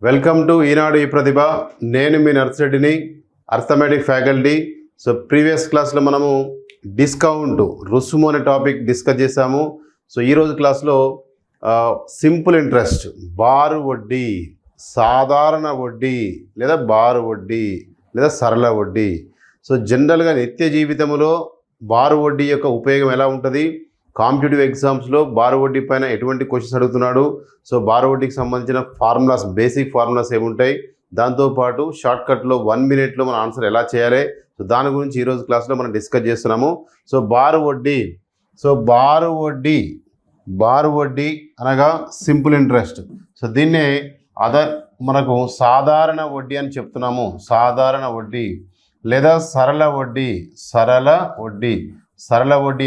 Welcome to ఈనాడు ఈ ప్రతిభ. నేను మీ నర్సిరెడ్డిని, arithmetic faculty. So previous క్లాస్లో మనము డిస్కౌంట్ రుసుము అనే టాపిక్ డిస్కస్ చేసాము. సో ఈరోజు క్లాస్లో సింపుల్ ఇంట్రెస్ట్, బారు వడ్డీ, సాధారణ వడ్డీ లేదా బారు వడ్డీ లేదా సరళ వడ్డీ. సో జనరల్గా నిత్య జీవితంలో బారు వడ్డీ యొక్క ఉపయోగం ఎలా ఉంటుంది, కాంపిటేటివ్ ఎగ్జామ్స్లో బారు వడ్డీ పైన ఎటువంటి క్వశ్చన్స్ అడుగుతున్నాడు, సో బారు వడ్డీకి సంబంధించిన ఫార్ములాస్, బేసిక్ ఫార్ములాస్ ఏముంటాయి, దాంతోపాటు షార్ట్కట్లో 1 మినిట్లో మన ఆన్సర్ ఎలా చేయాలి, సో దాని గురించి ఈరోజు క్లాస్లో మనం డిస్కస్ చేస్తున్నాము. సో బారు వడ్డీ అనగా సింపుల్ ఇంట్రెస్ట్. సో దీన్నే మనకు సాధారణ వడ్డీ అని చెప్తున్నాము. సాధారణ వడ్డీ లేదా సరళ వడ్డీ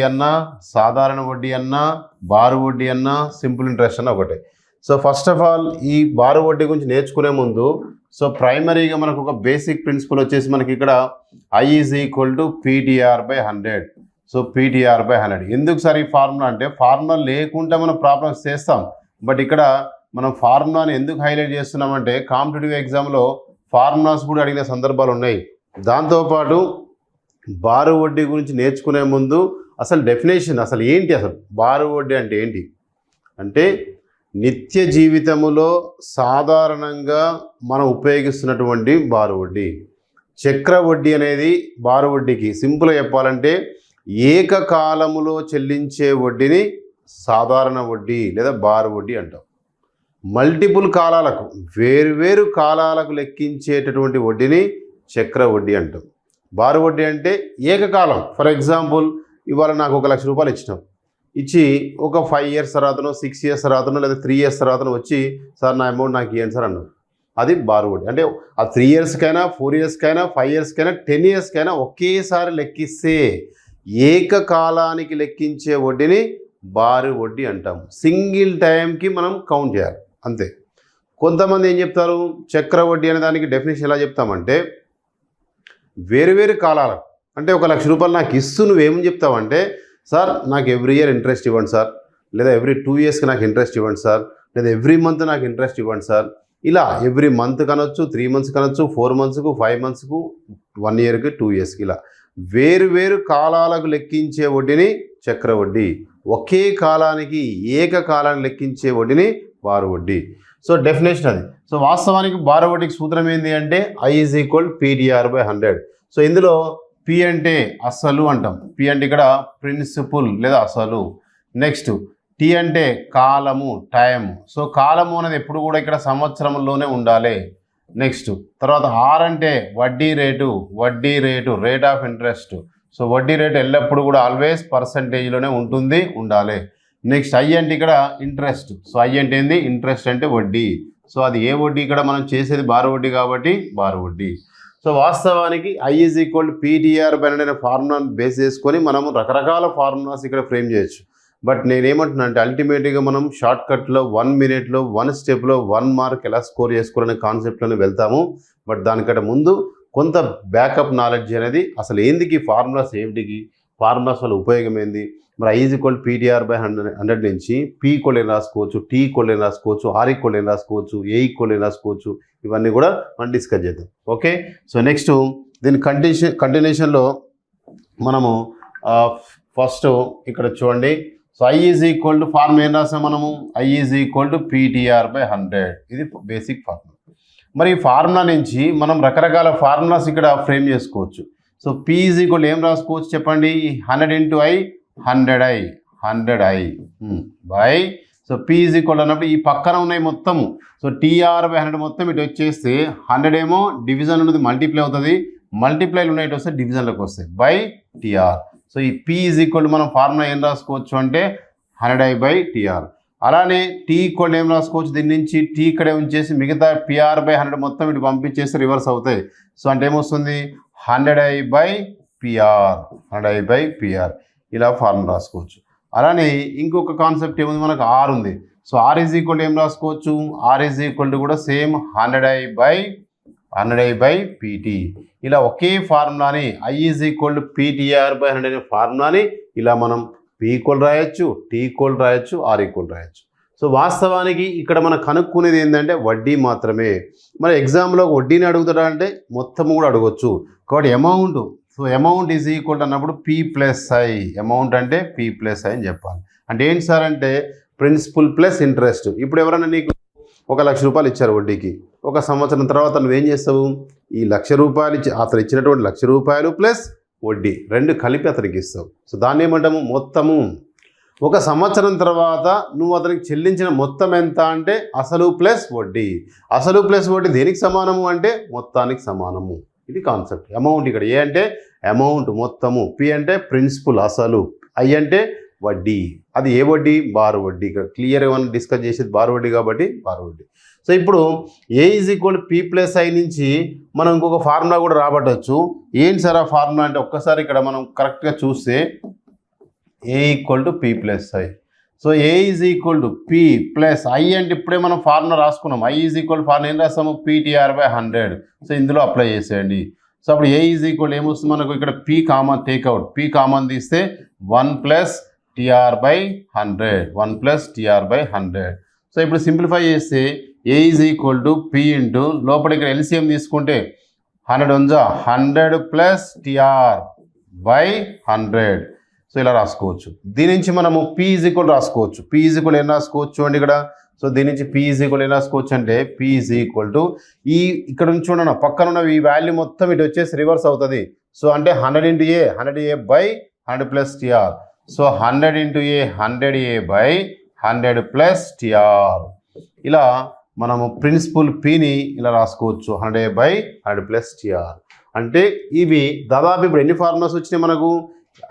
అన్నా, సాధారణ వడ్డీ అన్నా, బారు వడ్డీ అన్నా, సింపుల్ ఇంట్రెస్ట్ అన్న ఒకటే. సో ఫస్ట్ ఆఫ్ ఆల్ ఈ బారు వడ్డీ గురించి నేర్చుకునే ముందు సో ప్రైమరీగా మనకు ఒక బేసిక్ ప్రిన్సిపల్ వచ్చేసి మనకి ఇక్కడ I = PTR/100. సో PTR/100 ఎందుకు సార్ ఈ ఫార్ములా అంటే, ఫార్ములా లేకుండా మనం ప్రాబ్లమ్స్ చేస్తాం, బట్ ఇక్కడ మనం ఫార్ములాని ఎందుకు హైలైట్ చేస్తున్నామంటే కాంపిటేటివ్ ఎగ్జామ్లో ఫార్ములాస్ కూడా అడిగిన సందర్భాలు ఉన్నాయి. దాంతోపాటు బారు వడ్డీ గురించి నేర్చుకునే ముందు అసలు డెఫినేషన్ అసలు ఏంటి, అసలు బారు వడ్డీ అంటే ఏంటి అంటే నిత్య జీవితములో సాధారణంగా మనం ఉపయోగిస్తున్నటువంటి బారు వడ్డీ. చక్ర వడ్డీ అనేది బారు వడ్డీకి సింపుల్గా చెప్పాలంటే ఏకకాలములో చెల్లించే వడ్డీని సాధారణ వడ్డీ లేదా బారు వడ్డీ అంటాం. మల్టిపుల్ కాలాలకు, వేరువేరు కాలాలకు లెక్కించేటటువంటి వడ్డీని చక్ర వడ్డీ అంటాం. బారు వడ్డీ అంటే ఏకకాలం. ఫర్ ఎగ్జాంపుల్, ఇవాళ నాకు 1 లక్ష రూపాయలు ఇచ్చి ఒక 5 ఇయర్స్ తర్వాతనో 6 ఇయర్స్ తర్వాతనో లేదా 3 ఇయర్స్ తర్వాతనో వచ్చి సార్ నా అమౌంట్ నాకు ఇవ్వండి సార్ అన్నారు. అది బారు వడ్డీ. అంటే ఆ 3 ఇయర్స్కైనా 4 ఇయర్స్కైనా 5 ఇయర్స్కైనా 10 ఇయర్స్కైనా ఒకేసారి లెక్కిస్తే ఏకకాలానికి లెక్కించే వడ్డీని బారు వడ్డీ అంటాం. సింగిల్ టైంకి మనం కౌంట్ చేయాలి అంతే. కొంతమంది ఏం చెప్తారు, చక్ర వడ్డీ అనే దానికి డెఫినేషన్ ఎలా చెప్తామంటే వేరువేరు కాలాలకు, అంటే 1 లక్ష రూపాయలు నాకు ఇస్తూ నువ్వేమని చెప్తావంటే, సార్ నాకు ఎవ్రీ ఇయర్ ఇంట్రెస్ట్ ఇవ్వండి సార్, లేదా ఎవ్రీ 2 ఇయర్స్కి నాకు ఇంట్రెస్ట్ ఇవ్వండి సార్, లేదా ఎవ్రీ మంత్ నాకు ఇంట్రెస్ట్ ఇవ్వండి సార్. ఇలా ఎవ్రీ మంత్ కనొచ్చు, 3 మంత్స్ కనొచ్చు, 4 మంత్స్కు, 5 మంత్స్కు, 1 ఇయర్కి, 2 ఇయర్స్కి, ఇలా వేరువేరు కాలాలకు లెక్కించే వడ్డీని చక్ర వడ్డీ. ఒకే కాలానికి ఏకకాలానికి లెక్కించే వడ్డీని బారు వడ్డీ. సో డెఫినేషన్ అది. సో వాస్తవానికి బారు వడ్డీకి సూత్రం ఏంటి అంటే I = PTR/100. సో ఇందులో P అంటే అసలు అంటాం. P అంటే ఇక్కడ ప్రిన్సిపుల్ లేదా అసలు. నెక్స్ట్ T అంటే కాలము, టైం. సో కాలము అనేది ఎప్పుడు కూడా ఇక్కడ సంవత్సరంలోనే ఉండాలి. నెక్స్ట్ తర్వాత R అంటే వడ్డీ rate, rate of interest. So వడ్డీ రేటు ఎల్లప్పుడూ కూడా ఆల్వేస్ పర్సంటేజ్లోనే ఉండాలి. నెక్స్ట్ I అంటే ఇక్కడ ఇంట్రెస్ట్. సో I అంటే ఏంది, ఇంట్రెస్ట్ అంటే వడ్డీ. సో అది ఏ వడ్డీ, ఇక్కడ మనం చేసేది బారు వడ్డీ కాబట్టి బారు వడ్డీ. సో వాస్తవానికి I = PTR/100 అనే ఫార్ములాను బేస్ చేసుకొని మనము రకరకాల ఫార్ములాస్ ఇక్కడ ఫ్రేమ్ చేయొచ్చు. బట్ నేనేమంటున్నా అంటే అల్టిమేట్గా మనం షార్ట్కట్లో 1 మినిట్లో 1 స్టెప్లో 1 మార్క్ ఎలా స్కోర్ చేసుకోవాలనే కాన్సెప్ట్లోనే వెళ్తాము. బట్ దానికంటే ముందు కొంత బ్యాకప్ నాలెడ్జ్ అనేది, అసలు ఏందికి ఫార్ములాస్, ఏమిటికి ఫార్ములాస్ వల్ల ఉపయోగం ఏంది, మరి I = PTR/100 నుంచి P = రాసుకోవచ్చు, T = రాసుకోవచ్చు, R = రాసుకోవచ్చు, A = రాసుకోవచ్చు. ఇవన్నీ కూడా మనం డిస్కస్ చేద్దాం. ఓకే. సో నెక్స్ట్ దీని కంటిన్యూషన్లో మనము ఫస్ట్ ఇక్కడ చూడండి. సో I = ఫార్ములా ఏం రాసాం మనము, I = PTR/100. ఇది బేసిక్ ఫార్ములా. మరి ఈ ఫార్ములా నుంచి మనం రకరకాల ఫార్ములాస్ ఇక్కడ ఫ్రేమ్ చేసుకోవచ్చు. సో P = ఏం రాసుకోవచ్చు చెప్పండి, 100 × I 100I by. So P = అన్నప్పుడు ఈ పక్కన ఉన్నాయి మొత్తము. సో TR/100 మొత్తం ఇటు వచ్చేస్తే 100 ఏమో డివిజన్ ఉన్నది మల్టిప్లై అవుతుంది, మల్టిప్లైలు ఉన్నాయి ఇటు వస్తే డివిజన్లోకి వస్తాయి బై TR. సో ఈ P = మనం ఫార్ములా ఏం రాసుకోవచ్చు అంటే 100I/TR. అలానే T = ఏం రాసుకోవచ్చు, దీని నుంచి T ఇక్కడే ఉంచేసి మిగతా PR/100 మొత్తం ఇటు పంపించేసి రివర్స్ అవుతాయి. సో అంటే ఏమొస్తుంది 100I/PR. ఇలా ఫార్ములా రాసుకోవచ్చు. అలానే ఇంకొక కాన్సెప్ట్ ఏముంది, మనకు R ఉంది. సో R = ఏం రాసుకోవచ్చు, R = కూడా సేమ్ 100I/PT. ఇలా ఒకే ఫార్ములాని I = PTR/100 అనే ఫార్ములాని ఇలా మనం P = రాయొచ్చు, T = రాయొచ్చు, R = రాయొచ్చు. సో వాస్తవానికి ఇక్కడ మనం కనుక్కునేది ఏంటంటే వడ్డీ మాత్రమే. మరి ఎగ్జామ్లో వడ్డీని అడుగుతాడా అంటే మొత్తం కూడా అడగవచ్చు. కాబట్టి amount, so amount is equal అన్నప్పుడు పీ ప్లస్ ఐ, అమౌంట్ అంటే పీ ప్లస్ ఐ అని చెప్పాలి. అంటే ఏంటి సార్ అంటే ప్రిన్సిపల్ ప్లస్ ఇంట్రెస్ట్. ఇప్పుడు ఎవరైనా నీకు 1,00,000 రూపాయలు ఇచ్చారు వడ్డీకి, ఒక సంవత్సరం తర్వాత నువ్వేం చేస్తావు, ఈ 1,00,000 రూపాయలు అతను ఇచ్చినటువంటి 1,00,000 రూపాయలు ప్లస్ వడ్డీ రెండు కలిపి అతనికి ఇస్తావు. సో దాన్ని ఏమంటాము, మొత్తము. ఒక సంవత్సరం తర్వాత నువ్వు అతనికి చెల్లించిన మొత్తం ఎంత అంటే అసలు ప్లస్ వడ్డీ. అసలు ప్లస్ వడ్డీ దేనికి సమానము అంటే మొత్తానికి సమానము. ఇది కాన్సెప్ట్. అమౌంట్ ఇక్కడ ఏ అంటే అమౌంట్ మొత్తము, పి అంటే ప్రిన్సిపల్ అసలు, ఐ అంటే వడ్డీ. అది ఏ వడ్డీ, బారు వడ్డీ. ఇక్కడ క్లియర్గా మనం డిస్కస్ చేసేది బారు వడ్డీ కాబట్టి బారు వడ్డీ. సో ఇప్పుడు A is equal P plus I నుంచి మనం ఇంకొక ఫార్ములా కూడా రాబట్టవచ్చు. ఏంటి సార్ ఆ ఫార్ములా అంటే ఒక్కసారి ఇక్కడ మనం కరెక్ట్గా చూస్తే A equal to P plus I. So A is equal to P plus I అంటే ఇప్పుడే మనం ఫార్ములా రాసుకున్నాం. ఐ ఈజ్ ఈక్వల్ ఫార్ములా ఏం రాస్తాము, PTR/100. సో ఇందులో అప్లై చేసేయండి. సో అప్పుడు ఏ ఈజ్ ఈక్వల్ ఏమొస్తుంది మనకు, ఇక్కడ P common take out, P common తీస్తే 1 + TR/100, 1 + TR/100. సో ఇప్పుడు సింప్లిఫై చేస్తే A is equal to P into లోపల ఇక్కడ ఎల్సిఎం తీసుకుంటే 100 ఉంజా 100 + TR/100. సో ఇలా రాసుకోవచ్చు. దీని నుంచి మనము పీ ఈజ్ ఈక్వల్ రాసుకోవచ్చు. పీ ఈజ్ ఈక్వల్ ఏం రాసుకోవచ్చు అండి ఇక్కడ. సో దీని నుంచి పీ ఈజ్ ఈక్వల్ ఏం రాసుకోవచ్చు అంటే పీ ఈజ్ ఈక్వల్ టు ఈ ఇక్కడ నుంచి చూడండి పక్కన ఉన్న ఈ వాల్యూ మొత్తం ఇటు వచ్చేసి రివర్స్ అవుతుంది. సో అంటే 100 × A, 100A/100 + TR. So 100 × A, 100A/100 + TR. ఇలా మనము ప్రిన్సిపల్ పీని ఇలా రాసుకోవచ్చు, 100A/100 + TR. అంటే ఇవి దాదాపు ఇప్పుడు ఎన్ని ఫార్ములాస్ వచ్చినాయి మనకు.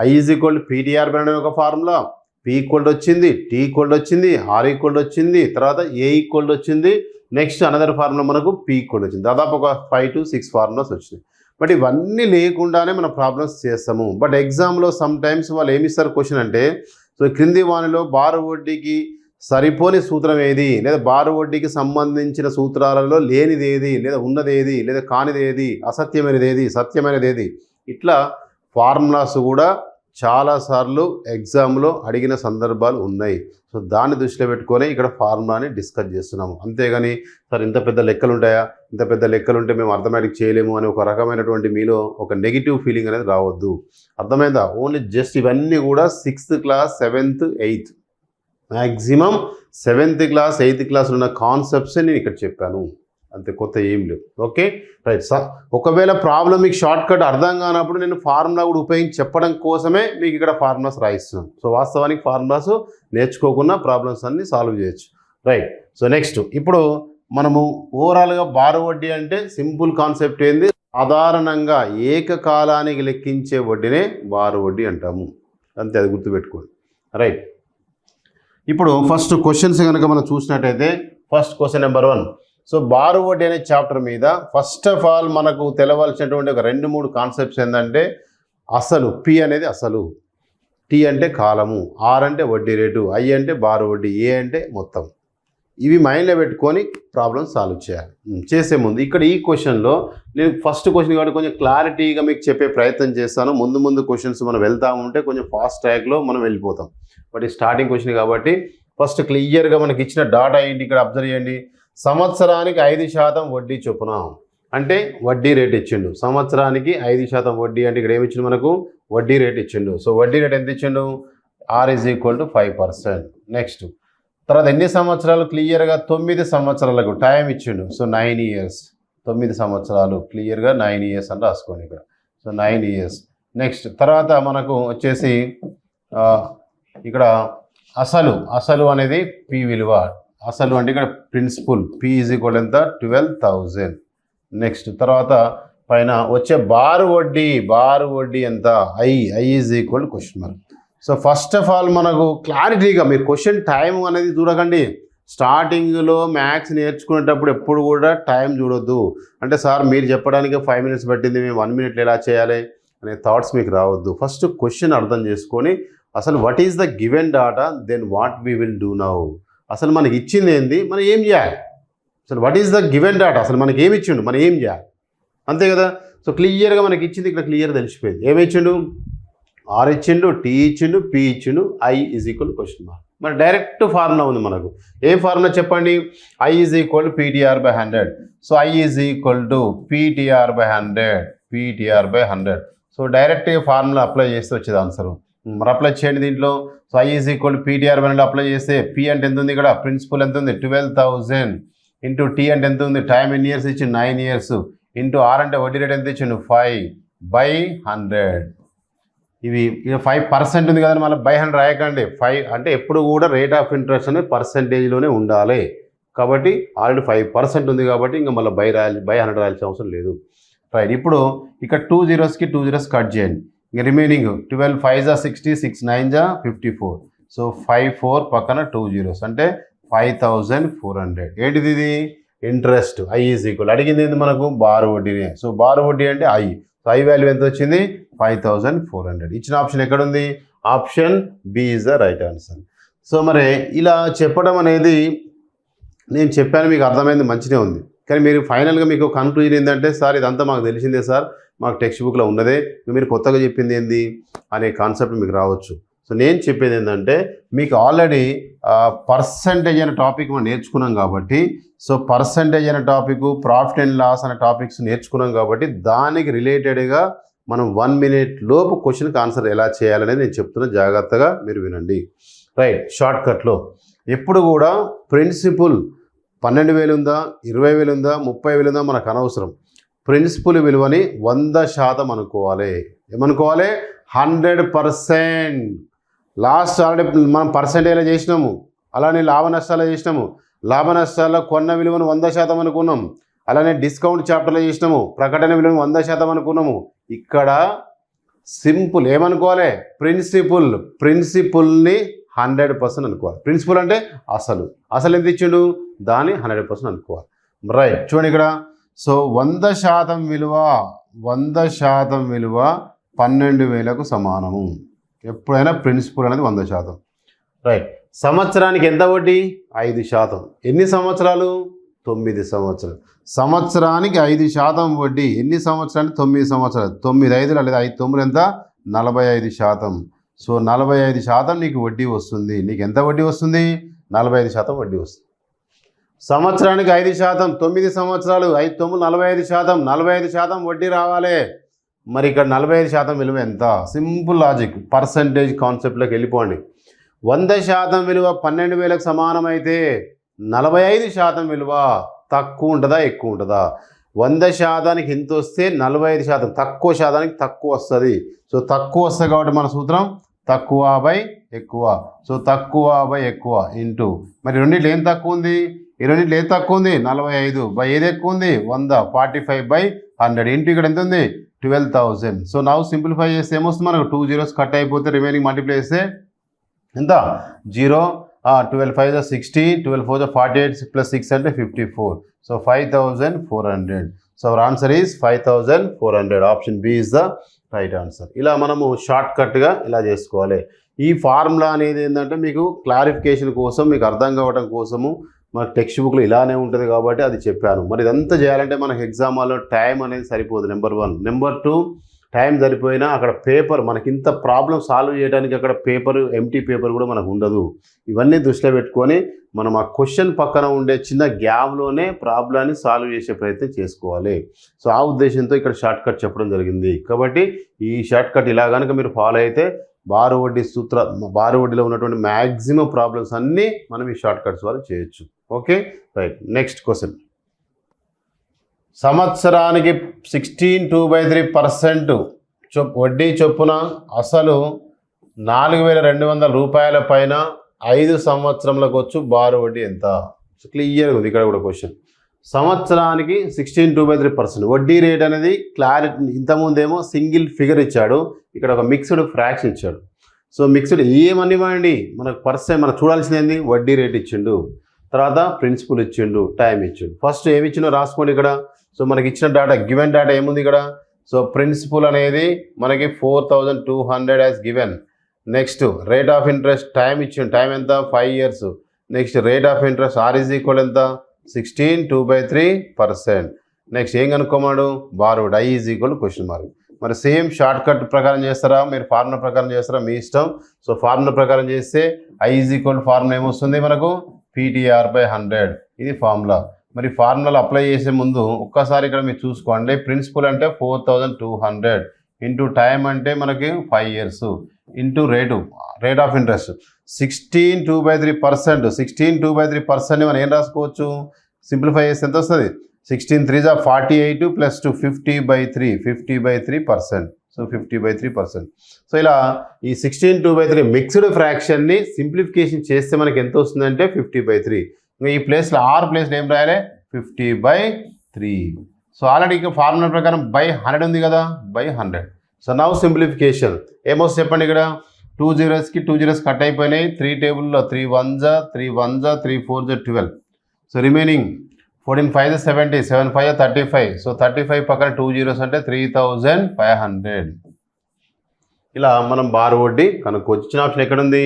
I ఈజ్ ఈక్వల్ PTR/100 ఒక ఫార్ములా, P ఈక్వల్ వచ్చింది, T ఈక్వల్ వచ్చింది, R ఈక్వల్ వచ్చింది, తర్వాత A ఈక్వల్ వచ్చింది, నెక్స్ట్ అనదర్ ఫార్ములా మనకు P ఈక్వల్ వచ్చింది. దాదాపు ఒక 5 to 6 ఫార్ములాస్ వచ్చినాయి. బట్ ఇవన్నీ లేకుండానే మనం ప్రాబ్లమ్స్ చేస్తాము. బట్ ఎగ్జామ్లో సమ్ టైమ్స్ వాళ్ళు ఏమి ఇస్తారు క్వశ్చన్ అంటే, సో క్రింది వానిలో బారు వడ్డీకి సరిపోని సూత్రం ఏది, లేదా బారు వడ్డీకి సంబంధించిన సూత్రాలలో లేనిది ఏది, లేదా ఉన్నది ఏది, లేదా కానిది ఏది, అసత్యమైనది ఏది, సత్యమైనది ఏది, ఇట్లా ఫార్ములాస్ కూడా చాలాసార్లు ఎగ్జామ్లో అడిగిన సందర్భాలు ఉన్నాయి. సో దాన్ని దృష్టిలో పెట్టుకొని ఇక్కడ ఫార్ములాని డిస్కస్ చేస్తున్నాము. అంతేగాని సార్ ఇంత పెద్ద లెక్కలు ఉంటాయా, ఇంత పెద్ద లెక్కలు ఉంటే మేము అర్థమెటిక్ చేయలేము అని ఒక రకమైనటువంటి మీలో ఒక నెగిటివ్ ఫీలింగ్ అనేది రావద్దు. అర్థమైందా. ఓన్లీ జస్ట్ ఇవన్నీ కూడా 6th class 7th 8th maximum 7th class 8th క్లాస్లో ఉన్న కాన్సెప్ట్సే నేను ఇక్కడ చెప్పాను, అంతే, కొత్త ఏం లేవు. Okay right sir. ఒకవేళ ప్రాబ్లం మీకు షార్ట్ కట్ అర్థం కానప్పుడు నేను ఫార్ములా కూడా ఉపయోగించి చెప్పడం కోసమే మీకు ఇక్కడ ఫార్ములాస్ రాయిస్తున్నాను. సో వాస్తవానికి ఫార్ములాస్ నేర్చుకోకుండా ప్రాబ్లమ్స్ అన్ని సాల్వ్ చేయొచ్చు. రైట్. సో నెక్స్ట్ ఇప్పుడు మనము ఓవరాల్గా బారు వడ్డీ అంటే సింపుల్ కాన్సెప్ట్ ఏంది, సాధారణంగా ఏకకాలానికి లెక్కించే వడ్డీనే బారు వడ్డీ అంటాము, అంతే, అది గుర్తుపెట్టుకోండి. రైట్. ఇప్పుడు ఫస్ట్ క్వశ్చన్స్ కనుక మనం చూసినట్టయితే ఫస్ట్ క్వశ్చన్ నెంబర్ 1. సో బారు వడ్డీ అనే చాప్టర్ మీద ఫస్ట్ ఆఫ్ ఆల్ మనకు తెలవాల్సినటువంటి ఒక 2-3 కాన్సెప్ట్స్ ఏంటంటే అసలు, పి అనేది అసలు, టీ అంటే కాలము, ఆర్ అంటే వడ్డీ రేటు, ఐ అంటే బారు వడ్డీ, ఏ అంటే మొత్తం. ఇవి మైండ్లో పెట్టుకొని ప్రాబ్లమ్ సాల్వ్ చేయాలి. చేసే ముందు ఇక్కడ ఈ క్వశ్చన్లో నేను ఫస్ట్ క్వశ్చన్ కాబట్టి కొంచెం క్లారిటీగా మీకు చెప్పే ప్రయత్నం చేస్తాను. ముందు క్వశ్చన్స్ మనం వెళ్తూ ఉంటే కొంచెం ఫాస్ట్ ట్రాక్లో మనం వెళ్ళిపోతాం. బట్ ఈ స్టార్టింగ్ క్వశ్చన్ కాబట్టి ఫస్ట్ క్లియర్గా మనకి ఇచ్చిన డాటా ఏంటి ఇక్కడ అబ్జర్వ్ చేయండి. సంవత్సరానికి 5% వడ్డీ చొప్పున అంటే వడ్డీ రేట్ ఇచ్చిండు. సంవత్సరానికి 5% వడ్డీ అంటే ఇక్కడ ఏమి ఇచ్చిండు మనకు, వడ్డీ రేట్ ఇచ్చిండు. సో వడ్డీ రేట్ ఎంత ఇచ్చిండు, R = 5%. నెక్స్ట్ తర్వాత ఎన్ని సంవత్సరాలు, క్లియర్గా 9 సంవత్సరాలకు టైం ఇచ్చిండు. సో 9 years, 9 సంవత్సరాలు, క్లియర్గా 9 years అని రాసుకోండి ఇక్కడ. So 9 years. నెక్స్ట్ తర్వాత మనకు వచ్చేసి ఇక్కడ అసలు అనేది పి విలువ, అసలు అంటే ఇక్కడ ప్రిన్సిపల్, పి = ఎంత, 12,000. నెక్స్ట్ తర్వాత పైన వచ్చే బారు వడ్డీ ఎంత, I = question mark. So first of all మనకు క్లారిటీగా మీరు క్వశ్చన్ టైం అనేది చూడకండి. స్టార్టింగ్లో మ్యాథ్స్ నేర్చుకునేటప్పుడు ఎప్పుడు కూడా టైం చూడొద్దు. అంటే సార్ మీరు చెప్పడానికి 5 minutes పట్టింది, మేము 1 minute ఎలా చేయాలి అనే థాట్స్ మీకు రావద్దు. ఫస్ట్ క్వశ్చన్ అర్థం చేసుకొని అసలు what is the given data, then what we will do now. అసలు మనకి ఇచ్చింది ఏంది, మనం ఏం చేయాలి, అసలు what is the given data, అసలు మనకి ఏమి ఇచ్చిండు, మనం ఏం చేయాలి, అంతే కదా. సో క్లియర్గా మనకి ఇచ్చింది ఇక్కడ క్లియర్గా తెలిసిపోయింది. ఏమి ఇచ్చిండు, ఆర్ ఇచ్చిండు, టీ ఇచ్చిండు, పి ఇచ్చిండు, ఐ = క్వశ్చన్ మార్క్. మరి డైరెక్ట్ ఫార్ములా ఉంది మనకు. ఏ ఫార్ములా చెప్పండి? I is equal PTR by 100. So I is equal to PTR by 100, PTR by 100. So డైరెక్ట్గా ఫార్ములా అప్లై చేస్తే వచ్చేది ఆన్సర్. మరి అప్లై చేయండి దీంట్లో. So I is equal PTR by 100 apply చేస్తే P అంటే ఎంత ఉంది ఇక్కడ? ప్రిన్సిపల్ ఎంత ఉంది? 12,000 ఇంటూ T అంటే ఎంత ఉంది? టైం ఎన్ని ఇయర్స్ ఇచ్చింది? 9 years ఇంటూ R అంటే వడ్డీ రేట్ ఎంత ఇచ్చిండు? 5/100. ఇవి 5% ఉంది కదండి, మళ్ళీ బై 100 రాయకండి. 5 అంటే ఎప్పుడు కూడా రేట్ ఆఫ్ ఇంట్రెస్ట్ అనేది పర్సంటేజ్లోనే ఉండాలి. కాబట్టి ఆల్రెడీ 5% ఉంది కాబట్టి ఇంకా మళ్ళీ బై 100 రాయాల్సిన అవసరం లేదు. రైట్, ఇప్పుడు ఇక్కడ 2 zeros-కి 2 zeros కట్ చేయండి. ఇంకా రిమైనింగ్ 12 5 60, 6 9 54. సో 5 పక్కన 2 zeros అంటే 5,400. ఏంటిది ఇది? ఇంట్రెస్ట్. I ఈజ్ ఈక్వల్ అడిగింది ఏంది మనకు? బారు వడ్డీనే. సో బారు వడ్డీ అంటే I. సో I వాల్యూ ఎంత వచ్చింది? 5,400. ఇచ్చిన ఆప్షన్ ఎక్కడుంది? Option B is the right answer. So మరి ఇలా చెప్పడం అనేది నేను చెప్పాను, మీకు అర్థమైంది, మంచిగా ఉంది. కానీ మీరు ఫైనల్గా మీకు కన్క్లూజన్ ఏంటంటే, సార్ ఇదంతా మాకు తెలిసిందే సార్, మాకు టెక్స్ట్ బుక్లో ఉన్నదే, మీరు కొత్తగా చెప్పింది ఏంది అనే కాన్సెప్ట్ మీకు రావచ్చు. సో నేను చెప్పేది ఏంటంటే, మీకు ఆల్రెడీ పర్సంటేజ్ అనే టాపిక్ మనం నేర్చుకున్నాం కాబట్టి, సో పర్సంటేజ్ అనే టాపిక్, ప్రాఫిట్ అండ్ లాస్ అనే టాపిక్స్ నేర్చుకున్నాం కాబట్టి దానికి రిలేటెడ్గా మనం 1 minute లోపు క్వశ్చన్కి ఆన్సర్ ఎలా చేయాలనేది నేను చెప్తున్నా, జాగ్రత్తగా మీరు వినండి. రైట్, షార్ట్కట్లో ఎప్పుడు కూడా ప్రిన్సిపుల్ 12,000 ఉందా, 20,000 ఉందా, 30,000 ఉందా మనకు అనవసరం. ప్రిన్సిపుల్ విలువని 100% అనుకోవాలి. ఏమనుకోవాలి? 100%. లాస్ట్ ఆల్రెడీ మనం పర్సెంటేజ్లో చేసినాము, అలానే లాభ నష్టాలు చేసినాము. లాభ నష్టాల్లో కొన్న విలువను 100% అనుకున్నాం. అలానే డిస్కౌంట్ చాప్టర్లో చేసినాము, ప్రకటన విలువను 100% అనుకున్నాము. ఇక్కడ సింపుల్ ఏమనుకోవాలి? ప్రిన్సిపుల్ని 100% అనుకోవాలి. ప్రిన్సిపల్ అంటే అసలు ఎంత ఇచ్చిండు, దాన్ని 100% అనుకోవాలి. రైట్, చూడండి ఇక్కడ. సో 100% విలువ 12,000కు సమానము. ఎప్పుడైనా ప్రిన్సిపల్ అనేది 100%. రైట్, సంవత్సరానికి ఎంత వడ్డీ? 5%. ఎన్ని సంవత్సరాలు? 9 సంవత్సరాలు. సంవత్సరానికి 5% వడ్డీ. ఎన్ని సంవత్సరాలు? 9 సంవత్సరాలు. 9 5 లేదా 5 9 ఎంత? 45%. సో 45% నీకు వడ్డీ వస్తుంది. నీకు ఎంత వడ్డీ వస్తుంది? 45% వడ్డీ వస్తుంది. సంవత్సరానికి 5%, 9 సంవత్సరాలు, 5 9 45%, 45% వడ్డీ రావాలి. మరి ఇక్కడ 45% విలువ ఎంత? సింపుల్ లాజిక్, పర్సంటేజ్ కాన్సెప్ట్లోకి వెళ్ళిపోండి. 100% విలువ 12,000కు సమానం అయితే 45% విలువ తక్కువ ఉంటుందా, ఎక్కువ ఉంటుందా? 100%కి ఎంత వస్తే 45%, తక్కువ శాతానికి తక్కువ వస్తుంది. సో తక్కువ వస్తుంది కాబట్టి మన సూత్రం తక్కువ బై ఎక్కువ. సో తక్కువ బై ఎక్కువ ఇంటూ, మరి రెండింటిలో ఏం తక్కువ ఉంది? ఈ రెండింటిలో ఏం తక్కువ ఉంది? 45 బై ఏది ఎక్కువ ఉంది? 100, 45/100 ఇంటూ ఇక్కడ ఎంత ఉంది? 12,000. సో నౌ సింప్లిఫై చేస్తే ఏమొస్తుంది మనకు? 2 zeros కట్ అయిపోతే రిమైనింగ్ మల్టిప్లై చేస్తే ఎంత? 0. 12 5 60, 12 4 48 ప్లస్ 6 అంటే 54. So 5,400. So our answer is 5,400. Option B is the right answer. ఇలా మనము షార్ట్కట్గా ఇలా చేసుకోవాలి. ఈ ఫార్ములా అనేది ఏంటంటే మీకు క్లారిఫికేషన్ కోసం, మీకు అర్థం కావడం కోసము మన టెక్స్ట్ బుక్లో ఇలానే ఉంటుంది కాబట్టి అది చెప్పాను. మరి ఇదంతా చేయాలంటే మనకు ఎగ్జామ్ హాల్లో టైం అనేది సరిపోదు, నెంబర్ 1. నెంబర్ 2, టైం సరిపోయినా అక్కడ పేపర్ మనకి ఇంత ప్రాబ్లం సాల్వ్ చేయడానికి అక్కడ పేపర్, ఎంటీ పేపర్ కూడా మనకు ఉండదు. ఇవన్నీ దృష్టిలో పెట్టుకొని మనం ఆ క్వశ్చన్ పక్కన ఉండే చిన్న గ్యాప్లోనే ప్రాబ్లాన్ని సాల్వ్ చేసే ప్రయత్నం చేసుకోవాలి. సో ఆ ఉద్దేశంతో ఇక్కడ షార్ట్ కట్ చెప్పడం జరిగింది. కాబట్టి ఈ షార్ట్ కట్ ఇలా కనుక మీరు ఫాలో అయితే బారు వడ్డీలో ఉన్నటువంటి మ్యాక్సిమం ప్రాబ్లమ్స్ అన్నీ మనం ఈ షార్ట్ కట్స్ ద్వారా చేయొచ్చు. Okay, right. Next question. సంవత్సరానికి 16.2/3% వడ్డీ చొప్పున అసలు 4,200 రూపాయల పైన 5 సంవత్సరంలకు వచ్చు బారు వడ్డీ ఎంత? క్లియర్గా ఉంది ఇక్కడ కూడా క్వశ్చన్. సంవత్సరానికి 16.2/3% వడ్డీ రేట్ అనేది క్లారిటీ. ఇంతకుముందేమో సింగిల్ ఫిగర్ ఇచ్చాడు, ఇక్కడ ఒక మిక్స్డ్ ఫ్రాక్షన్ ఇచ్చాడు. సో మిక్స్డ్ ఏమనివ్వండి, మనకు మనం చూడాల్సింది ఏంది? వడ్డీ రేట్ ఇచ్చిండు, తర్వాత ప్రిన్సిపల్ ఇచ్చిండు, టైం ఇచ్చిండు. ఫస్ట్ ఏమి ఇచ్చిండో రాసుకోండి ఇక్కడ. సో మనకి ఇచ్చిన డేటా, గివెన్ డేటా ఏముంది ఇక్కడ? సో ప్రిన్సిపల్ అనేది మనకి 4,200 as given. Next rate of interest, time ఇచ్చిండు, టైం ఎంత? 5 years. Next rate of interest R is equal ఎంత? 16.2/3%. నెక్స్ట్ ఏం కనుక్కోమాడు? Borrowed I is equal question mark. మరి సేమ్ షార్ట్ కట్ ప్రకారం చేస్తారా, మీరు ఫార్ములా ప్రకారం చేస్తారా, మీ ఇష్టం. సో ఫార్ములా ప్రకారం చేస్తే I = ఫార్ములా ఏమొస్తుంది మనకు PTR/100. ఇది ఫార్ములా. మరి ఫార్ములాలు అప్లై చేసే ముందు ఒక్కసారి ఇక్కడ మీరు చూసుకోండి. ప్రిన్సిపల్ అంటే 4200 ఇంటూ టైం అంటే మనకి 5 years into rate of interest 16/2/3%. 16/2/3% మనం ఏం రాసుకోవచ్చు, సింప్లిఫై చేస్తే ఎంత వస్తుంది, 16 3 48 ప్లస్ 2 50/3 50/3%. సో 50/3%. సో ఇలా ఈ 16/2/3 మిక్స్డ్ ఫ్రాక్షన్ని సింప్లిఫికేషన్ చేస్తే మనకి ఎంత వస్తుందంటే 50/3. ఇంకా ఈ ప్లేస్లో ప్లేస్లో ఏం రాయాలి, 50/3. సో ఆల్రెడీ ఇక ఫార్ములా ప్రకారం /100 ఉంది కదా, /100. సో నవ్ సింప్లిఫికేషన్ ఏమొస్తుంది చెప్పండి. ఇక్కడ 2 zeros కి 2 zeros కట్ అయిపోయినాయి. 3 టేబుల్లో 3 1s 3 1s 3 4s 12. So remaining 14 5s 70 7 5s 35. So 35 పక్కన 2 zeros అంటే 3500. ఇలా మనం బార్ వడ్డీ కనుక్కోవచ్చు. ఇచ్చిన ఆప్షన్ ఎక్కడుంది,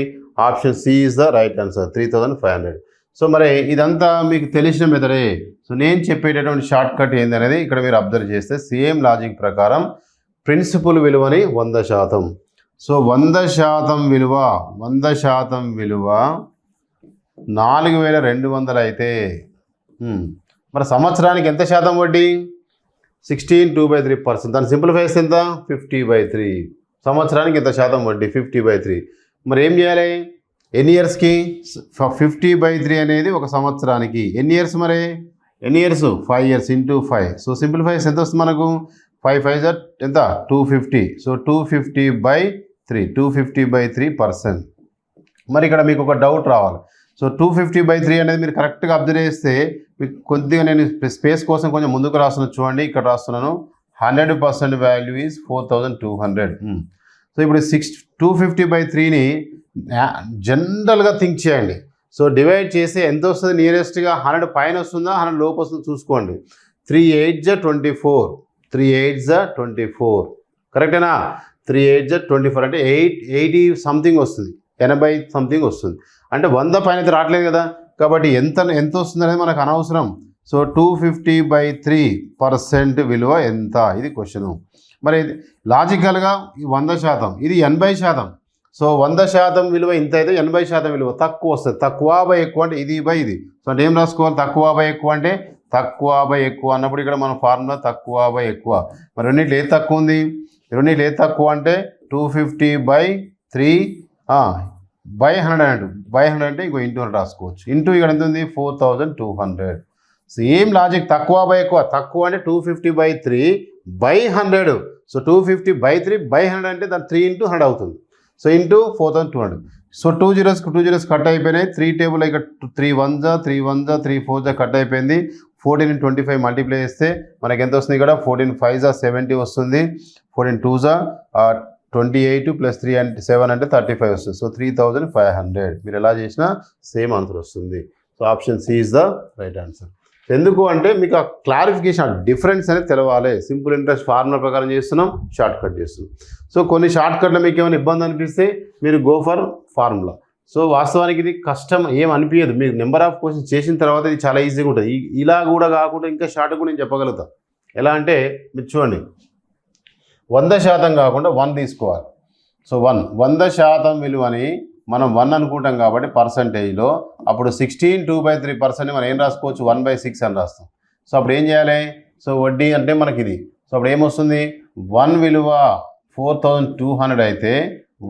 option C is the right answer, 3500. So మరి ఇదంతా మీకు తెలిసిన మెథడే. సో నేను చెప్పేటటువంటి షార్ట్ కట్ ఏందనేది ఇక్కడ మీరు అబ్జర్వ్ చేస్తే సేమ్ లాజిక్ ప్రకారం ప్రిన్సిపల్ విలువని 100%. సో 100% విలువ 4200 అయితే మరి సంవత్సరానికి ఎంత శాతం వడ్డీ, 16/2/3%. దాన్ని సింప్లిఫై చేస్తే ఎంత, 50/3. సంవత్సరానికి ఎంత శాతం వడ్డీ, 50/3. మరి ఏం చేయాలి, ఎన్ని ఇయర్స్కి, 50/3 అనేది ఒక సంవత్సరానికి. ఎన్ని ఇయర్స్ మరి, ఎన్ని years, 5 years into 5. So simplify చేస్తే ఎంత వస్తుంది మనకు, 5 5s ఎంత, 250. సో 250/3 250/3%. మరి ఇక్కడ మీకు ఒక డౌట్ రావాలి. సో 250/3 అనేది మీరు కరెక్ట్గా అబ్జర్వ్ చేస్తే మీకు కొద్దిగా నేను స్పేస్ కోసం కొంచెం ముందుకు రాస్తున్నాను చూడండి. ఇక్కడ రాస్తున్నాను 100% వాల్యూ ఈజ్ 4200. సో ఇప్పుడు 250/3ని జనరల్గా థింక్ చేయండి. సో డివైడ్ చేసి ఎంత వస్తుంది, నియరెస్ట్గా 100 పైన వస్తుందా 100 లోపు వస్తుందో చూసుకోండి. 3 8s 24 3 8s 24 కరెక్టేనా. 3 8s 24 అంటే 80 సంథింగ్ వస్తుంది, 80 సంథింగ్ వస్తుంది. అంటే 100 పైన అయితే రావట్లేదు కదా, కాబట్టి ఎంత వస్తుంది అనేది మనకు అనవసరం. సో 250/3% విలువ ఎంత, ఇది క్వశ్చను. మరి లాజికల్గా 100%, ఇది 80%. సో 100% విలువ ఇంత అయితే 80% విలువ తక్కువ వస్తుంది. తక్కువ/ఎక్కువ అంటే ఇది ఇది. సో అంటే ఏం రాసుకోవాలి, తక్కువ/ఎక్కువ అంటే తక్కువ/ఎక్కువ అన్నప్పుడు ఇక్కడ మన ఫార్ములా తక్కువ/ఎక్కువ. మరి రెండింటిలో ఏది తక్కువ ఉంది, రెండింటిలో ఏది తక్కువ అంటే 250/3 /100 అన్నట్టు. /100 అంటే ఇంకో ఇంటూ 100 రాసుకోవచ్చు. ఇంటూ ఇక్కడ ఎంత ఉంది, 4200. సేమ్ లాజిక్, తక్కువ/ఎక్కువ. తక్కువ అంటే 250/3/100. సో 250/3/100 అంటే దాని 3 × 100 అవుతుంది. So into 4200. So 2 zeros cut అయిపోయినాయి. 3 టేబుల్ ఇక్కడ 3 1s 3 1s 3 4s కట్ అయిపోయింది. 14 × 25 మల్టిప్లై చేస్తే మనకి ఎంత వస్తుంది, ఇక్కడ 14 5s 70 వస్తుంది. 14 2s 28 ప్లస్ 3 అంటే 7 అంటే 35 వస్తుంది. సో 3500. మీరు ఎలా చేసినా సేమ్ ఆన్సర్ వస్తుంది. So option C is the right answer. ఎందుకు అంటే మీకు ఆ క్లారిఫికేషన్, డిఫరెన్స్ అనేది తెలవాలి. సింపుల్ ఇంట్రెస్ట్ ఫార్ములా ప్రకారం చేస్తున్నాం, షార్ట్ కట్ చేస్తున్నాం. సో కొన్ని షార్ట్ కట్లో మీకు ఏమైనా ఇబ్బంది అనిపిస్తే మీరు గో ఫర్ ఫార్ములా. సో వాస్తవానికి ఇది కష్టం ఏం అనిపించదు. మీరు నెంబర్ ఆఫ్ క్వశ్చన్స్ చేసిన తర్వాత ఇది చాలా ఈజీగా ఉంటుంది. ఇలా కూడా కాకుండా ఇంకా షార్ట్ కూడా నేను చెప్పగలుగుతాను. ఎలా అంటే మీరు చూడండి, 100% కాకుండా 1 తీసుకోవాలి. సో 100% విలువని మనం 1 అనుకుంటాం కాబట్టి పర్సంటేజ్లో, అప్పుడు 16/2/3% మనం ఏం రాసుకోవచ్చు, 1/6 అని రాస్తాం. సో అప్పుడు ఏం చేయాలి, సో వడ్డీ అంటే మనకి ఇది. సో అప్పుడు ఏమొస్తుంది, 1 విలువ 4200 అయితే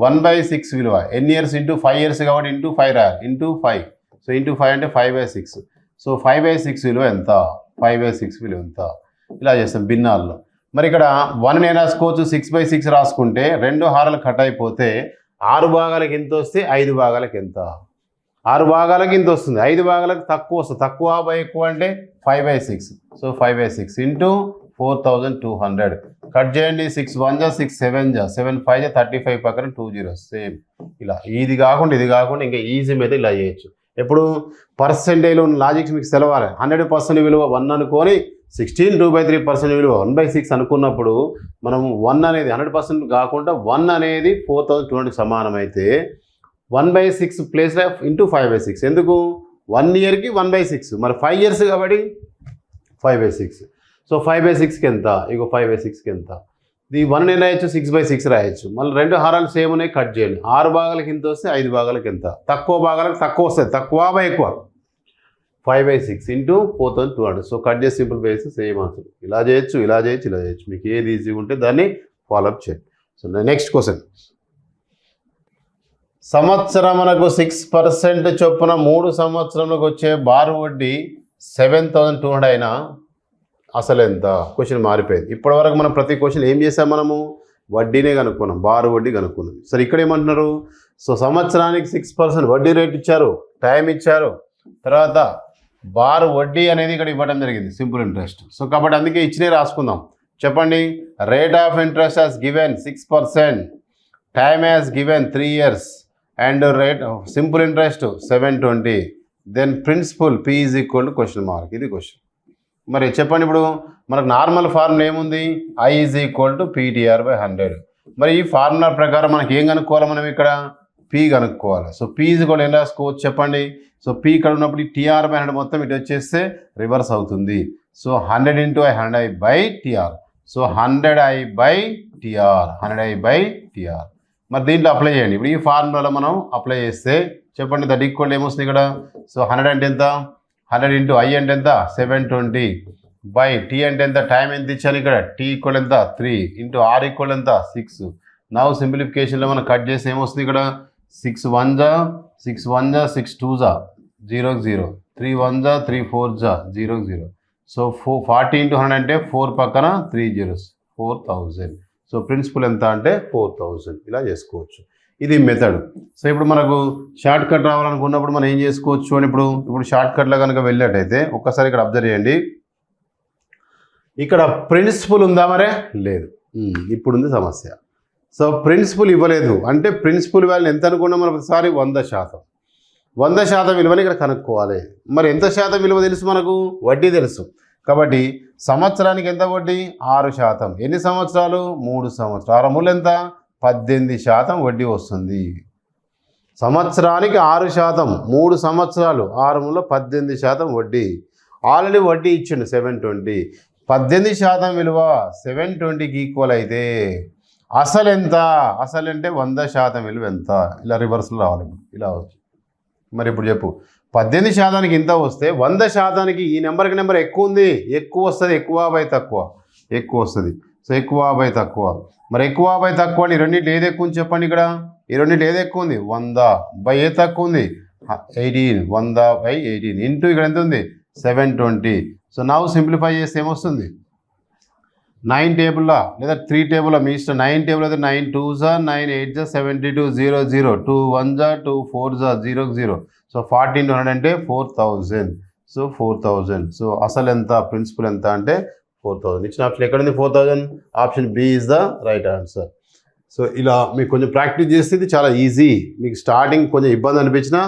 1/6 విలువ ఎన్ని ఇయర్స్, ఇంటూ 5 years కాబట్టి ఇంటూ 5 రాయాలి, ఇంటూ 5. సో ఇంటూ 5 అంటే 5/6. సో 5/6 విలువ ఎంత, 5/6 విలువ ఎంత, ఇలా చేస్తాం భిన్నాల్లో. మరి ఇక్కడ 1 నేను రాసుకోవచ్చు, 6/6 రాసుకుంటే 2 హారాలు కట్ అయిపోతే 6 భాగాలకు ఎంత వస్తే 5 భాగాలకు ఎంత, 6 భాగాలకు ఇంత వస్తుంది, 5 భాగాలకు తక్కువ వస్తుంది. తక్కువ/ఎక్కువ అంటే 5/6. సో 5/6 ఇంటూ 4200 కట్ చేయండి. 6 1s 6 7s 7 5s 35 పక్కన 2 zeros సేమ్. ఇలా ఇది కాకుండా ఇంకా ఈజీ మీద ఇలా చేయొచ్చు. ఎప్పుడు పర్సెంటేజ్లో ఉన్న లాజిక్స్ మీకు తెలవాలి. 100% విలువ 1 అనుకొని 16/2/3% విలువ 1/6 అనుకున్నప్పుడు మనం 1 అనేది 100% కాకుండా 1 అనేది 4200కి సమానమైతే 1/6 ప్లేస్లో ఇంటూ 5/6. ఎందుకు, 1 yearకి 1/6, మరి 5 years కాబట్టి 5/6. సో 5/6కి ఎంత, ఇగో 5/6కి ఎంత, ఈ 1 నేను రాయొచ్చు, 6/6 రాయొచ్చు. మళ్ళీ 2 హారాలు సేమ్ ఉన్నాయి, కట్ చేయండి. 6 భాగాలకు ఎంత వస్తే 5 భాగాలకు ఎంత, తక్కువ భాగాలకు తక్కువ వస్తుంది, తక్కువ బై ఎక్కువ 5/6 ఇంటూ 4200. సో కట్ చేసి సింపుల్ వేసి సేమ్ ఆన్సర్. ఇలా చేయొచ్చు, ఇలా చేయొచ్చు, ఇలా చేయొచ్చు, మీకు ఏది ఈజీగా ఉంటే దాన్ని ఫాలోఅప్ చేయండి. సో నెక్స్ట్ క్వశ్చన్, సంవత్సరమునకు 6% చొప్పున 3 సంవత్సరములకు వచ్చే బారు వడ్డీ 7200 అయినా అసలు ఎంత? క్వశ్చన్ మారిపోయింది. ఇప్పటివరకు మనం ప్రతి క్వశ్చన్ ఏం చేసాం, మనము వడ్డీనే కనుక్కున్నాం, బారు వడ్డీ కనుక్కున్నాం. సరే ఇక్కడ ఏమంటున్నారు, సో సంవత్సరానికి 6% వడ్డీ రేట్ ఇచ్చారు, టైం ఇచ్చారు, తర్వాత బారు వడ్డీ అనేది ఇక్కడ ఇవ్వడం జరిగింది, సింపుల్ ఇంట్రెస్ట్. సో కాబట్టి అందుకే ఇచ్చినే రాసుకుందాం. చెప్పండి, rate of interest has given 6%, time has given 3 years, and rate simple interest 720, then principal P is equal to question mark. ఇది క్వశ్చన్. మరి చెప్పండి, ఇప్పుడు మనకు నార్మల్ ఫార్ములా ఏముంది, I is equal to PTR/100. మరి ఈ ఫార్ములా ప్రకారం మనకి ఏం కనుక్కోవాలి, మనం ఇక్కడ P కనుక్కోవాలి. సో P ఈజ్ ఈక్వల్ ఏం రాసుకోవచ్చు చెప్పండి. సో P ఇక్కడ ఉన్నప్పుడు ఈ TR/100 మొత్తం ఇటు వచ్చేస్తే రివర్స్ అవుతుంది. So 100 into I100I/TR. So 100I/TR, 100I/TR. మరి దీంట్లో అప్లై చేయండి. ఇప్పుడు ఈ ఫార్ములాలో మనం అప్లై చేస్తే చెప్పండి, దట్ ఈక్వల్ ఏమొస్తుంది ఇక్కడ. సో 100 అంటే ఎంత, 100 ఇంటూ I అంటే ఎంత 720 బై T అంటే ఎంత, టైం ఎంత ఇచ్చాను ఇక్కడ, T ఈక్వల్ ఎంత 3 ఇంటూ R ఈక్వల్ ఎంత 6. నవ్ సింప్లిఫికేషన్లో మనం కట్ చేస్తే ఏమొస్తుంది ఇక్కడ, 6 1 జా 6 1 జా 6 2 జా 0 0, 3 1 జా 3 4 జా 0 0. సో 40 ఇంటూ 100 అంటే 4 పక్కన 3 zeros 4000. సో ప్రిన్సిపల్ ఎంత అంటే 4000. ఇలా చేసుకోవచ్చు. ఇది మెథడ్. సో ఇప్పుడు మనకు షార్ట్ కట్ రావాలనుకున్నప్పుడు మనం ఏం చేసుకోవచ్చు అని, ఇప్పుడు షార్ట్ కట్లో కనుక వెళ్ళినట్టయితే ఒక్కసారి ఇక్కడ అబ్జర్వ్ చేయండి. ఇక్కడ ప్రిన్సిపల్ ఉందా మరే, లేదు. ఇప్పుడు ఉంది సమస్య. సో ప్రిన్సిపల్ ఇవ్వలేదు అంటే ప్రిన్సిపల్ వాల్యూ ఎంత అనుకున్నాం మనం ప్రతిసారి 100%. 100% విలువని ఇక్కడ కనుక్కోవాలి. మరి ఎంత శాతం విలువ తెలుసు మనకు, వడ్డీ తెలుసు. కాబట్టి సంవత్సరానికి ఎంత వడ్డీ, 6%. ఎన్ని సంవత్సరాలు, 3 సంవత్సరాలు. 6 మూలు ఎంత, 18% వడ్డీ వస్తుంది. సంవత్సరానికి 6%, 3 సంవత్సరాలు, 6 మూల 18% వడ్డీ. ఆల్రెడీ వడ్డీ ఇచ్చిండు 720. 18% విలువ 720కి ఈక్వల్ అయితే అసలు ఎంత, అసలు అంటే 100% విలువ ఎంత. ఇలా రివర్స్లో రావాలి, ఇలా వచ్చు. మరి ఇప్పుడు చెప్పు, 18%కి ఇంత వస్తే 100%కి ఈ నెంబర్ ఎక్కువ ఉంది, ఎక్కువ వస్తుంది, ఎక్కువ బై తక్కువ, ఎక్కువ వస్తుంది. సో ఎక్కువ బై తక్కువ. మరి ఎక్కువ బై తక్కువ అని రెండింటి ఏది ఎక్కువ ఉంది చెప్పండి. ఇక్కడ ఈ రెండింటి ఏది ఎక్కువ ఉంది, 100 బై ఏ తక్కువ ఉంది 18, 100/18 ఇంటూ ఇక్కడ ఎంత ఉంది 720. సో నవ్వు సింప్లిఫై చేస్తే ఏమొస్తుంది, 9 టేబుల్లా లేదా 3 టేబుల్లా మీ ఇష్టం. 9 టేబుల్ అయితే 9 2s 9 8s 72 0 0, 2 1s 2 4s 0 0. So 40 into 100 అంటే 4000. సో 4000. సో అసలు ఎంత, ప్రిన్సిపల్ ఎంత అంటే 4000. ఇచ్చిన ఆప్షన్ ఎక్కడ ఉంది, 4000. Option B is the right answer. So ఇలా మీకు కొంచెం ప్రాక్టీస్ చేస్తే ఇది చాలా ఈజీ. మీకు స్టార్టింగ్ కొంచెం ఇబ్బంది అనిపించినా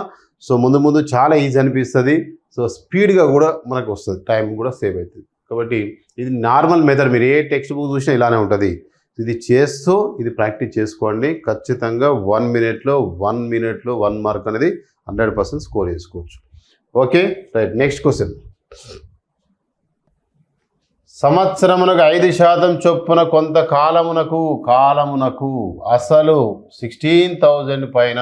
సో ముందు చాలా ఈజీ అనిపిస్తుంది. సో స్పీడ్గా కూడా మనకు వస్తుంది, టైం కూడా సేవ్ అవుతుంది. కాబట్టి ఇది నార్మల్ మెథడ్, మీరు ఏ టెక్స్ట్ బుక్ చూసినా ఇలానే ఉంటుంది. ఇది చేస్తూ ఇది ప్రాక్టీస్ చేసుకోండి. ఖచ్చితంగా 1 minute 1 మార్క్ అనేది 100% స్కోర్ చేసుకోవచ్చు. Okay right. నెక్స్ట్ క్వశ్చన్, సంవత్సరమునకు 5% చొప్పున కొంత కాలమునకు అసలు 16,000 పైన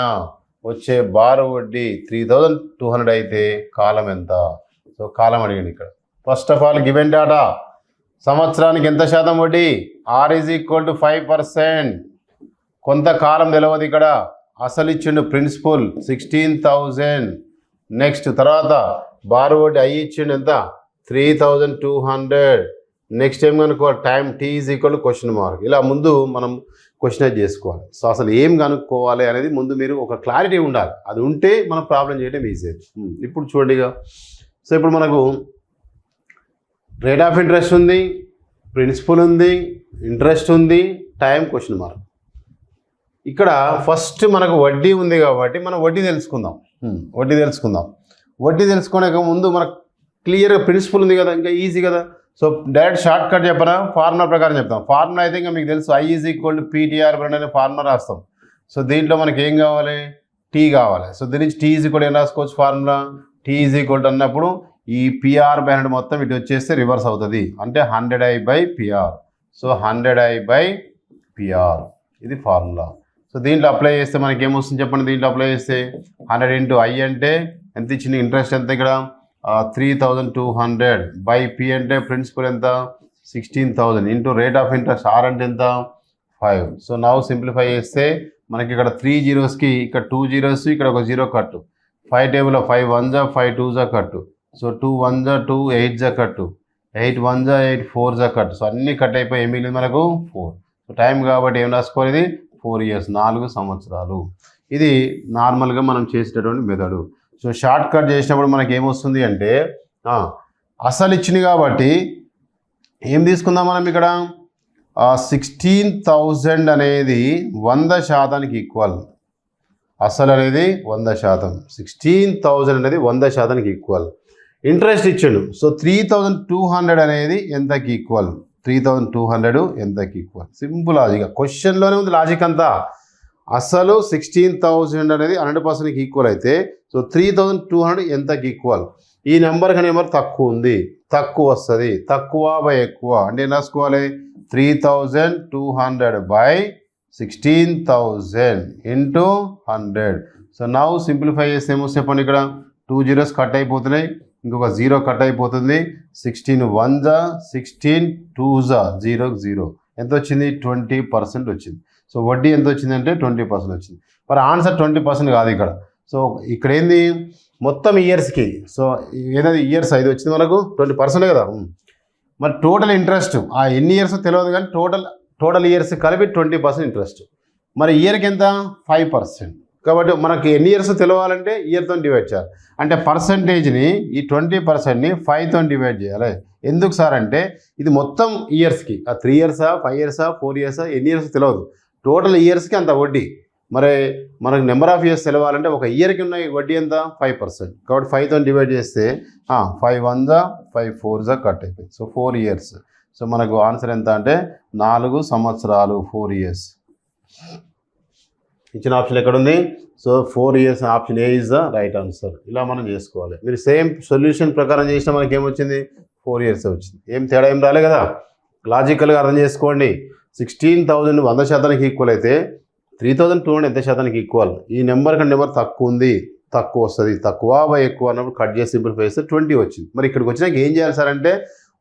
వచ్చే బారు వడ్డీ 3,200 అయితే కాలం ఎంత? సో కాలం అడిగింది ఇక్కడ. First of all given data, సంవత్సరానికి ఎంత శాతం వడ్డీ, R ఈజ్ ఈక్వల్ టు 5%. కొంతకాలం తెలియదు ఇక్కడ, అసలు ఇచ్చిండు ప్రిన్సిపల్ 16,000. నెక్స్ట్ తర్వాత బారు వడ్డీ I ఇచ్చిండు ఎంత 3,200. నెక్స్ట్ ఏం కనుక్కో, time T is equal to question mark. ఇలా ముందు మనం క్వశ్చన్ చేసుకోవాలి. సో అసలు ఏం కనుక్కోవాలి అనేది ముందు మీరు ఒక క్లారిటీ ఉండాలి. అది ఉంటే మనం ప్రాబ్లం చేయడం ఈజీ. ఇప్పుడు చూడండి ఇక. సో ఇప్పుడు మనకు రేట్ ఆఫ్ ఇంట్రెస్ట్ ఉంది, ప్రిన్సిపల్ ఉంది, ఇంట్రెస్ట్ ఉంది, టైం క్వశ్చన్ మార్క్. ఇక్కడ ఫస్ట్ మనకు వడ్డీ ఉంది కాబట్టి మనం వడ్డీ తెలుసుకుందాం. వడ్డీ తెలుసుకునే ముందు మనకు క్లియర్గా ప్రిన్సిపల్ ఉంది కదా, ఇంకా ఈజీ కదా. సో డైరెక్ట్ షార్ట్ కట్ చెప్పరా, ఫార్ములా ప్రకారం చెప్తాం. ఫార్ములా అయితే ఇంకా మీకు తెలుసు, I is equal to PTR అనే ఫార్ములా రాస్తాం. సో దీంట్లో మనకి ఏం కావాలి, T కావాలి. సో దీని నుంచి T ఈజ్ ఈక్వల్ ఏం రాసుకోవచ్చు, formula T is equal to అన్నప్పుడు ఈ PR/100 మొత్తం ఇటు వచ్చేస్తే రివర్స్ అవుతుంది, అంటే 100I/PR. So 100I/PR PR. ఇది ఫార్ములా. సో దీంట్లో అప్లై చేస్తే మనకి ఏమొస్తుంది చెప్పండి. దీంట్లో అప్లై చేస్తే 100 ఇంటూ ఐ అంటే ఎంత ఇచ్చింది, ఇంట్రెస్ట్ ఎంత ఇక్కడ 3200 బై పి అంటే ప్రిన్సిపల్ ఎంత 16000 into rate of interest R అంటే ఎంత 5. సో నౌ సింప్లిఫై చేస్తే మనకి ఇక్కడ 3 జీరోస్కి ఇక్కడ 2 జీరోస్ ఇక్కడ ఒక 0 కట్టు. 5 టేబుల్లో 5 1 జా 5 2 జా కట్టు. సో 2 1 జా 2 8 జా కట్టు. 8 1 జా 8 4 జా కట్టు. సో అన్నీ కట్ అయిపోయి ఏం మిగిలింది మనకు 4. సో టైం కాబట్టి ఏం రాసుకోవాలి, ఇది 4 ఇయర్స్ 4 సంవత్సరాలు. ఇది నార్మల్గా మనం చేసేటటువంటి మెథడు. సో షార్ట్ కట్ చేసినప్పుడు మనకి ఏమొస్తుంది అంటే అసలు ఇచ్చింది కాబట్టి ఏం తీసుకుందాం మనం ఇక్కడ 16,000 అనేది 100% ఈక్వల్. అసలు అనేది 100%, 16,000 అనేది 100% ఈక్వల్. ఇంట్రెస్ట్ ఇచ్చాడు. సో 3,200 అనేది ఎంతకి ఈక్వల్, 3,200 ఎంతకి ఈక్వల్. సింపుల్ లాజిక్, క్వశ్చన్లోనే ఉంది లాజిక్ అంతా. అసలు 16,000 అనేది 100%కి ఈక్వల్ అయితే సో 3,200 ఎంతకి ఈక్వల్. ఈ నెంబర్ కానీ నెంబర్ తక్కువ ఉంది, తక్కువ వస్తుంది. తక్కువ బై ఎక్కువ అంటే ఏం రాసుకోవాలి, 3,200 by 16,000 into 100. So now simplify చేస్తే ఏమో చెప్పండి, ఇక్కడ 2 జీరోస్ కట్ అయిపోతున్నాయి, ఇంకొక 0 కట్ అయిపోతుంది. 16 1 జా 16 2 జా 0 0 ఎంత వచ్చింది, 20% వచ్చింది. సో వడ్డీ ఎంత వచ్చిందంటే 20% వచ్చింది. మరి ఆన్సర్ 20% కాదు ఇక్కడ. సో ఇక్కడ ఏంది మొత్తం ఇయర్స్కి. సో ఏదైతే ఇయర్స్ ఇది వచ్చింది మనకు 20% కదా. మరి టోటల్ ఇంట్రెస్ట్ ఆ ఎన్ని ఇయర్స్ తెలియదు కానీ టోటల్ ఇయర్స్ కలిపి 20% ఇంట్రెస్ట్. మరి ఇయర్కి ఎంత 5%. కాబట్టి మనకి ఎన్ని ఇయర్స్ తెలియాలంటే ఇయర్తో డివైడ్ చేయాలి. అంటే పర్సంటేజ్ని ఈ 20%ని 5తో డివైడ్ చేయాలి. ఎందుకు సార్ అంటే ఇది మొత్తం ఇయర్స్కి 3 ఇయర్సా 5 ఇయర్సా 4 ఇయర్సా ఎన్ని ఇయర్స్ తెలియదు, టోటల్ ఇయర్స్కి అంత వడ్డీ. మరి మనకు నెంబర్ ఆఫ్ ఇయర్స్ తెలవాలంటే ఒక ఇయర్కి ఉన్న వడ్డీ ఎంత 5%. కాబట్టి 5తో డివైడ్ చేస్తే 5 1 జా 5 4 జా కట్ అయిపోయింది. So 4 years. సో మనకు ఆన్సర్ ఎంత అంటే 4 సంవత్సరాలు 4 ఇయర్స్. ఇచ్చిన ఆప్షన్ ఎక్కడుంది, so 4 years option A is the right answer. ఇలా మనం చేసుకోవాలి. మీరు సేమ్ సొల్యూషన్ ప్రకారం చేసినా మనకి ఏమొచ్చింది 4 ఇయర్స్ వచ్చింది. ఏం తేడా ఏం రాలే కదా. లాజికల్గా అర్థం చేసుకోండి. 16,000 100%కి ఈక్వల్ అయితే 3,200 ఎంత శాతానికి ఈక్వల్. ఈ నెంబర్ కంటే నెంబర్ తక్కువ ఉంది, తక్కువ వస్తుంది. తక్కువ బై ఎక్కువ అన్నప్పుడు కట్ చేసి సింప్లిఫై చేస్తే 20 వచ్చింది. మరి ఇక్కడికి వచ్చినాక ఏం చేయాలి సార్ అంటే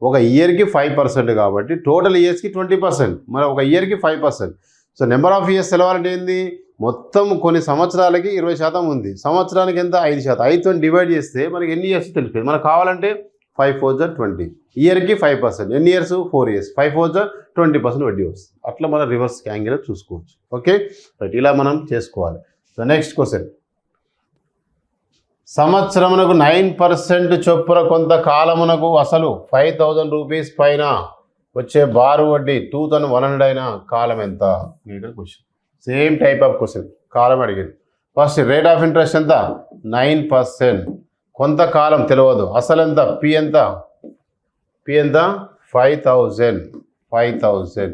ఒక ఇయర్కి 5% కాబట్టి టోటల్ ఇయర్స్కి 20%, మరి ఒక ఇయర్కి 5%. సో నెంబర్ ఆఫ్ ఇయర్స్ తెలవాలంటే ఏంది, మొత్తం కొన్ని సంవత్సరాలకి 20% ఉంది, సంవత్సరానికి ఎంత 5%. 5తో డివైడ్ చేస్తే మనకి ఎన్ని ఇయర్స్ తెలిపోయింది. మనకు కావాలంటే 5 4 జా 20, ఇయర్కి 5%. ఎన్ని ఇయర్స్ 4 ఇయర్స్, 5 4 జా 20% వడ్డీ వస్తుంది. అట్లా మనం రివర్స్ యాంగిల్ చూసుకోవచ్చు. ఓకే రైట్, ఇలా మనం చేసుకోవాలి. సో నెక్స్ట్ క్వశ్చన్, సంవత్సరమునకు 9% చొప్పున కొంత కాలమునకు అసలు 5,000 రూపీస్ పైన వచ్చే బారు వడ్డీ 2,100 అయిన కాలం ఎంత. ఇక్కడ question same type of question, కాలం అడిగింది. ఫస్ట్ రేట్ ఆఫ్ ఇంట్రెస్ట్ ఎంత 9%, కొంతకాలం తెలియదు, అసలు ఎంత పి ఎంత 5,000.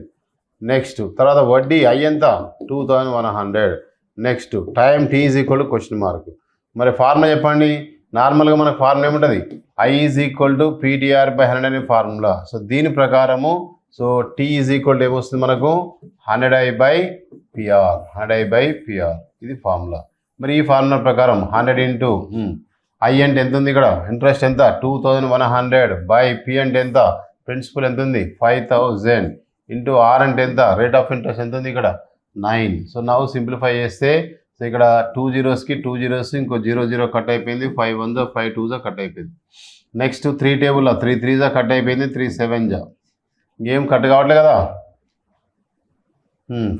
నెక్స్ట్ తర్వాత వడ్డీ ఐ ఎంత 2,100. Next time T is equal to question mark. మరి ఫార్ములా చెప్పండి. నార్మల్గా మనకు ఫార్ములా ఏముంటుంది, I is equal to PTR by 100 అనే ఫార్ములా. సో దీని ప్రకారము so T is equal to ఏమొస్తుంది మనకు 100i బై పిఆర్. ఇది ఫార్ములా. మరి ఈ ఫార్ములా ప్రకారం 100 ఇంటూ ఐ అంటే ఎంత ఉంది ఇక్కడ, ఇంట్రెస్ట్ ఎంత 2,100 బై పి అంటే ఎంత, ప్రిన్సిపల్ ఎంత ఉంది 5,000 ఇంటూ ఆర్ అంటే ఎంత, రేట్ ఆఫ్ ఇంట్రెస్ట్ ఎంత ఉంది ఇక్కడ 9. సో నవ్వు సింప్లిఫై చేస్తే సో ఇక్కడ 2 జీరోస్కి 2 జీరోస్ ఇంకో 0 0 కట్ అయిపోయింది. 5 1 జా 5 2 జా కట్ అయిపోయింది. నెక్స్ట్ 3 టేబుల్లో 3 3 జా కట్ అయిపోయింది. 3 7 జా ఇంకేం కట్ కావట్లే కదా.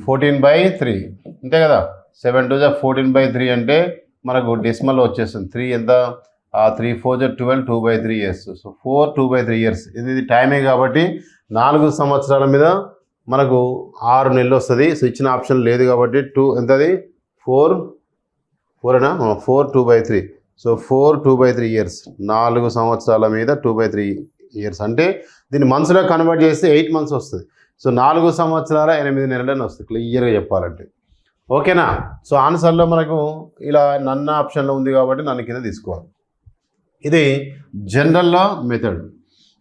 14/3 అంతే కదా. 7 2 జా 14/3 అంటే మనకు డెసిమల్ వచ్చేస్తుంది. 3 ఎంత 3 4 జా 12 2/3 ఇయర్స్. So 4 2/3 years. ఇది టైమే కాబట్టి 4 సంవత్సరాల మీద మనకు 6 నెలలు వస్తుంది. సో ఇచ్చిన ఆప్షన్ లేదు కాబట్టి 2 ఎంతది 4 2/3. సో 4 2/3 ఇయర్స్, 4 సంవత్సరాల మీద 2/3 ఇయర్స్ అంటే దీన్ని మంత్స్లో కన్వర్ట్ చేస్తే 8 మంత్స్ వస్తుంది. సో 4 సంవత్సరాల 8 నెలలని వస్తుంది క్లియర్గా చెప్పాలంటే. ఓకేనా. సో ఆన్సర్లో మనకు ఇలా నన్న ఆప్షన్లో ఉంది కాబట్టి నన్ను కింద తీసుకోవాలి. ఇది జనరల్లో మెథడ్.